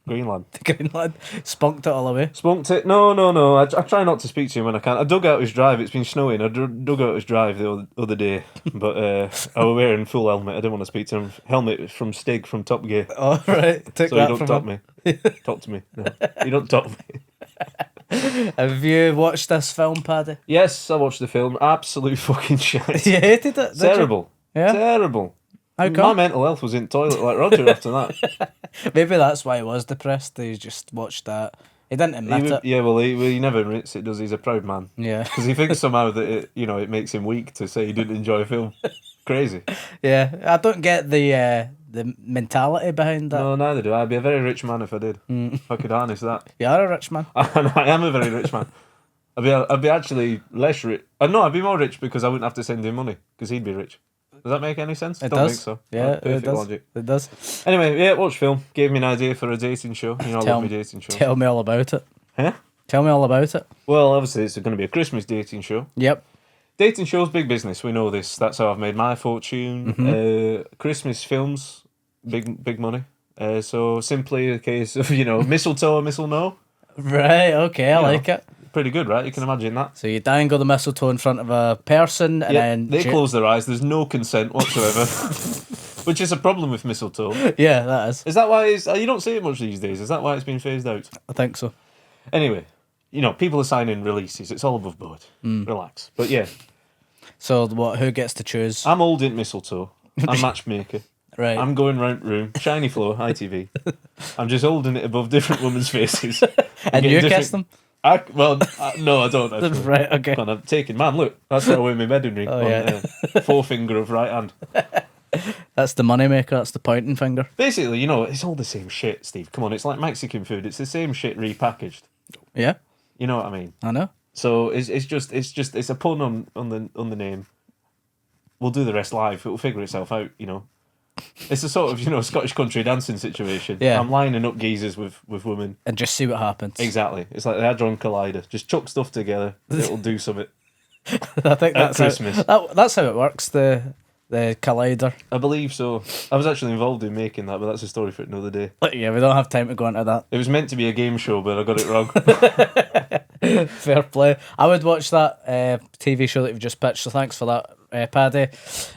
Greenland. Greenland. Spunked it all away. Spunked it. No. I try not to speak to him when I can. I dug out his drive. It's been snowing. I dug out his drive the other day, but I was wearing full helmet. I didn't want to speak to him. Helmet from Stig from Top Gear. All right. Took So that you from don't top him. me. Talk to me. No, you don't talk me. Have you watched this film, Paddy? Yes, I watched the film. Absolute fucking shit. You hated it, did you? Terrible. Yeah? Terrible. How My come? mental health was in the toilet like Roger after that. Maybe that's why he was depressed. He just watched that. He didn't admit it. Yeah, well, he never admits it, does he? He's a proud man. Yeah. Because he thinks somehow that it makes him weak to say he didn't enjoy a film. Crazy. Yeah. I don't get the mentality behind that. No, neither do I. I'd be a very rich man if I did. If I could harness that. You are a rich man. I am a very rich man. I'd be actually less rich. No, I'd be more rich because I wouldn't have to send him money because he'd be rich. Does that make any sense? It Don't does. think so. Yeah, Perfect it does. logic. It does. Anyway, yeah, watch film. Gave me an idea for a dating show. You know, I love my dating shows. Tell me all about it. Huh? Tell me all about it. Well, obviously, it's going to be a Christmas dating show. Yep. Dating shows, big business. We know this. That's how I've made my fortune. Christmas films, big money. So simply a case of mistletoe, mistletoe. Right. Okay. I like it. Pretty good, right? You can imagine that. So you dangle the mistletoe in front of a person, and then they close their eyes. There's no consent whatsoever, which is a problem with mistletoe. Yeah, that is. Is that why you don't see it much these days? Is that why it's been phased out? I think so. Anyway, people are signing releases. It's all above board. Relax. But yeah, So what? Who gets to choose? I'm old in mistletoe. I'm matchmaker. Right. I'm going round room. Shiny floor, ITV. I'm just holding it above different women's faces. and you kiss them? No, I don't. Actually. Right. Okay. And I'm taking, man, look, that's how I wear my wedding ring. Oh, yeah. Forefinger of right hand. That's the moneymaker. That's the pointing finger. Basically, it's all the same shit, Steve. Come on, it's like Mexican food. It's the same shit repackaged. Yeah. You know what I mean? I know. So it's a pun on the name. We'll do the rest live. It'll figure itself out. It's a sort of Scottish country dancing situation. Yeah. I'm lining up geezers with women. And just see what happens. Exactly. It's like the Hadron Collider. Just chuck stuff together. It'll do something. I think that's Christmas. That's how it works. The collider. I believe so. I was actually involved in making that, but that's a story for another day. Yeah, we don't have time to go into that. It was meant to be a game show, but I got it wrong. Fair play. I would watch that TV show that you've just pitched. So thanks for that, Paddy.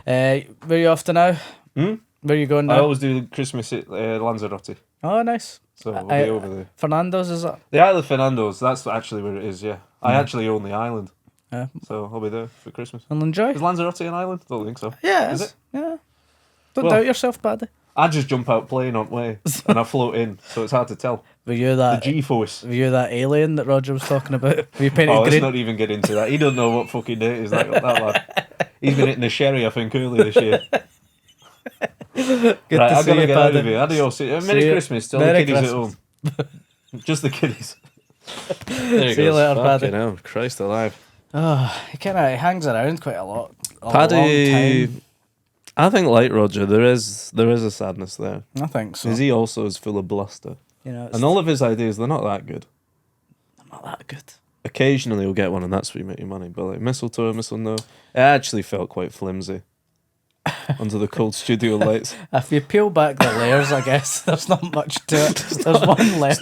Where are you off to now? Where are you going now? I always do Christmas at Lanzarote, Oh, nice. so we'll be over there. Fernando's, is it? The Isle of Fernando's, that's actually where it is, yeah. I actually own the island, Yeah. so I'll be there for Christmas. I'll enjoy. Is Lanzarote an island? Don't think so. Yeah, Is it? it? Yeah. Don't Well- doubt yourself, Paddy. I just jump out plane on way, and I float in, so it's hard to tell. Were you The that? G-force. Were you that alien that Roger was talking about? Were you painted Oh, let's green? not even get into that. He doesn't know what fucking day it is, that lad. He's been hitting the sherry, I think, earlier this year. Good Right, to I've see got to you, get out of Paddy. here. Adios. Merry See you. Christmas to all Merry the kiddies Christmas. at home. Just the kiddies. There he See you goes. later, Fucking Paddy. hell, Christ alive. Oh, he kind of hangs around quite a lot. A long Paddy, time. I think like Roger, there is a sadness there. I think so. Because he also is full of bluster. It's And all of his ideas, they're not that good. not that good. Occasionally you'll get one and that's where you make your money. But like mistletoe, it actually felt quite flimsy. Under the cold studio lights. If you peel back the layers, I guess there's not much to it. There's one layer.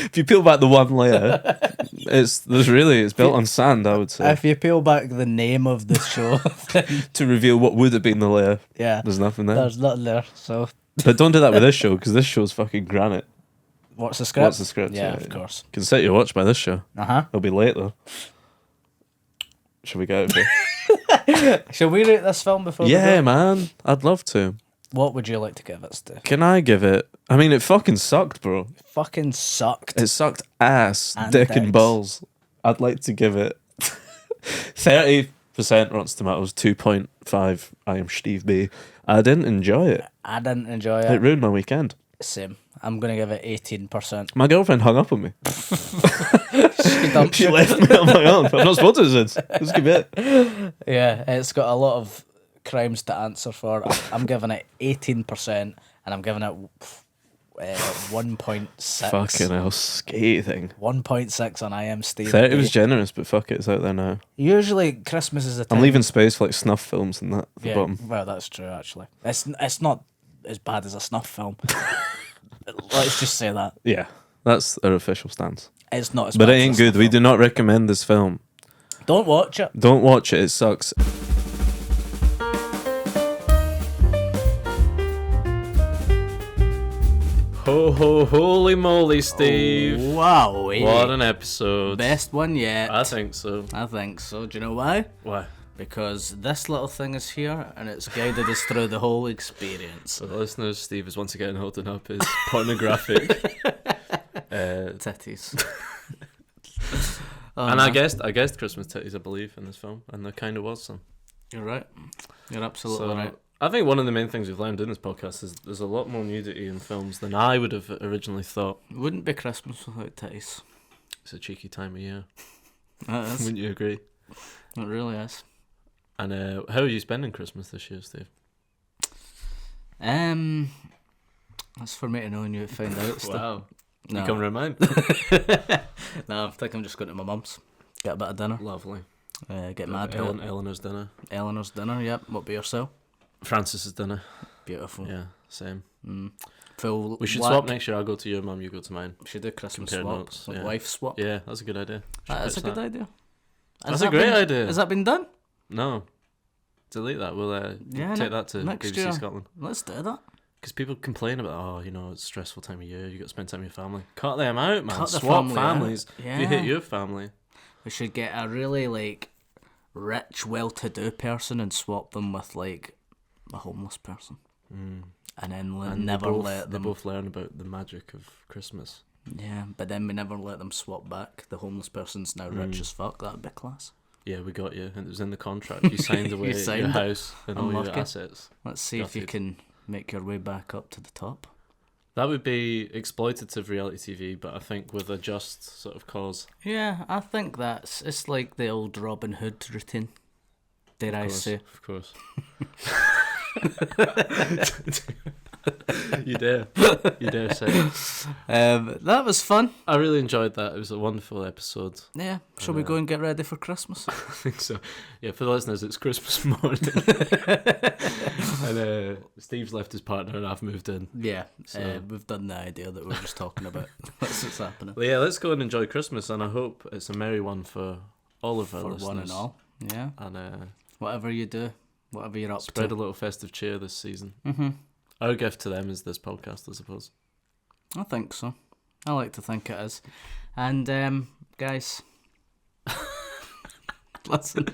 If you peel back the one layer, it's built on sand, I would say. If you peel back the name of the show, then To reveal what would have been the layer. yeah, There's nothing there. there's nothing there. So But don't do that with this show, because this show's fucking granite. what's the script? What's the script? Yeah, of course. You can set your watch by this show. Uh It'll be late though. Should we get out of here? huh. Shall we rate this film before? we Yeah, go? man. I'd love to. What would you like to give it, Stu? Can I give it? I mean, it fucking sucked, bro. Fucking sucked. It sucked ass, And dick dicks. and balls. I'd like to give it 30% Rotten Tomatoes, 2.5 I am Steve B. I didn't enjoy it. I didn't enjoy It it. ruined my weekend. Same. I'm gonna give it 18%. My girlfriend hung up on me. She dumped She you. left me on my own. I'm not supposed to since. This could be it. Yeah, it's got a lot of crimes to answer for. I'm giving it 18%, and I'm giving it 1.6. Fucking hell, scathing. 1.6 on I Am Steve. 30 was generous, but fuck it, it's out there now. Usually Christmas is the time. I'm leaving space for like snuff films and that at the Yeah, bottom. well, that's true. Actually, it's not as bad as a snuff film. Let's just say that Yeah, that's our official stance. it's not as But bad it ain't as a good. snuff We film. do not recommend this film. Don't watch it. Don't watch it, it sucks. Ho ho holy moly, Steve. Wow, What an episode. best one yet. I think so. I think so. Do you know why? Why? because this little thing is here and it's guided us through the whole experience. So the listeners, Steve is once again holding up his pornographic Titties. and I guessed Christmas titties, I believe, in this film, and there kind of was some. You're right. You're absolutely So, right. I think one of the main things we've learned in this podcast is there's a lot more nudity in films than I would have originally thought. Wouldn't be Christmas without titties. It's a cheeky time of year. It is. Wouldn't you agree? It really is. And how are you spending Christmas this year, Steve? That's for me to know and you to find out stuff. Wow. No. You come round mine? No, I think I'm just going to my mum's. Get a bit of dinner. Lovely. Get mad. Eleanor's dinner. Eleanor's dinner, yep. What about yourself? Francis's dinner. Beautiful. Yeah, same. Full We should whack. swap next year. I'll go to your mum, you go to mine. We should do Christmas Compare swap. notes, Like yeah. wife swap. Yeah, that's a good idea. That's a good idea. That's a great idea. Has that been done? No. Delete that. We'll take that to next BBC year. Scotland. Let's do that. Because people complain about, it's a stressful time of year, you got to spend time with your family. Cut them out, man. Cut the Swap family families. out. If Yeah. you hit your family. We should get a really rich, well-to-do person and swap them with a homeless person, and then never let They them. both learn about the magic of Christmas. Yeah, but then we never let them swap back. The homeless person's now rich as fuck. That'd be class. Yeah, we got you. And it was in the contract. You signed away signed your it. house and all Unlucky. your assets. Let's see if you Gutted. can make your way back up to the top. That would be exploitative reality TV, but I think with a just sort of cause. Yeah, I think it's like the old Robin Hood routine. Dare I say? Of course. You dare say it. That was fun. I really enjoyed that. It was a wonderful episode. Yeah. Shall we go and get ready for Christmas? I think so. Yeah, for the listeners, it's Christmas morning. And Steve's left his partner and I've moved in. Yeah. So- We've done the idea that we were just talking about. That's what's happening. Well, yeah, let's go and enjoy Christmas, and I hope it's a merry one for all of our For listeners. one and all. Yeah. And Whatever you do, whatever you're up spread to. a little festive cheer this season. Mm-hmm. Our gift to them is this podcast, I suppose. I think so. I like to think it is. And guys, listen,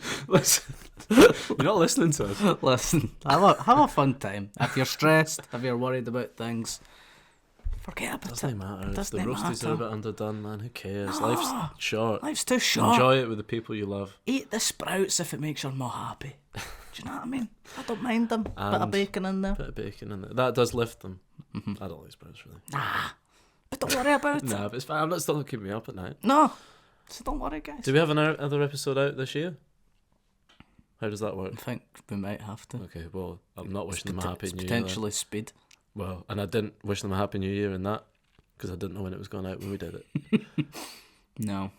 You're not listening to us. listen. Have a fun time. If you're stressed, if you're worried about things, forget about Doesn't it. matter. If Doesn't the roasties matter. are a bit underdone, man, who cares? No. Life's short. Life's too short. Enjoy it with the people you love. Eat the sprouts if it makes you more happy. Do you know what I mean? I don't mind them. Bit of And bacon in there. Bit of bacon in there. That does lift them. I don't like sprouts, really. But don't worry about it. Nah, but it's fine. I'm not still keeping me up at night. No. So don't worry, guys. Do we have another episode out this year? How does that work? I think we might have to. Okay, well, I'm not wishing them a happy It's new year. potentially speed. Well, and I didn't wish them a happy new year in that because I didn't know when it was going out when we did it. No.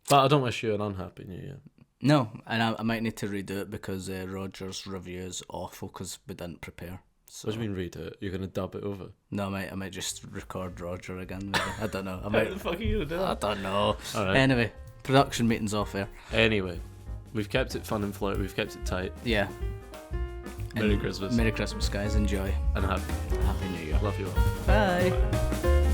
But I don't wish you an unhappy new year. No, and I might need to redo it because Roger's review is awful because we didn't prepare. So. What do you mean read it? You're going to dub it over? No, I might just record Roger again. Maybe. I don't know. I How might. the fuck are you going to do I that? don't know. All right. Anyway, production meeting's off air. Anyway, we've kept it fun and flirty. We've kept it tight. Yeah. Merry And Christmas. Merry Christmas, guys. Enjoy. And happy. Happy New Year. Love you all. Bye.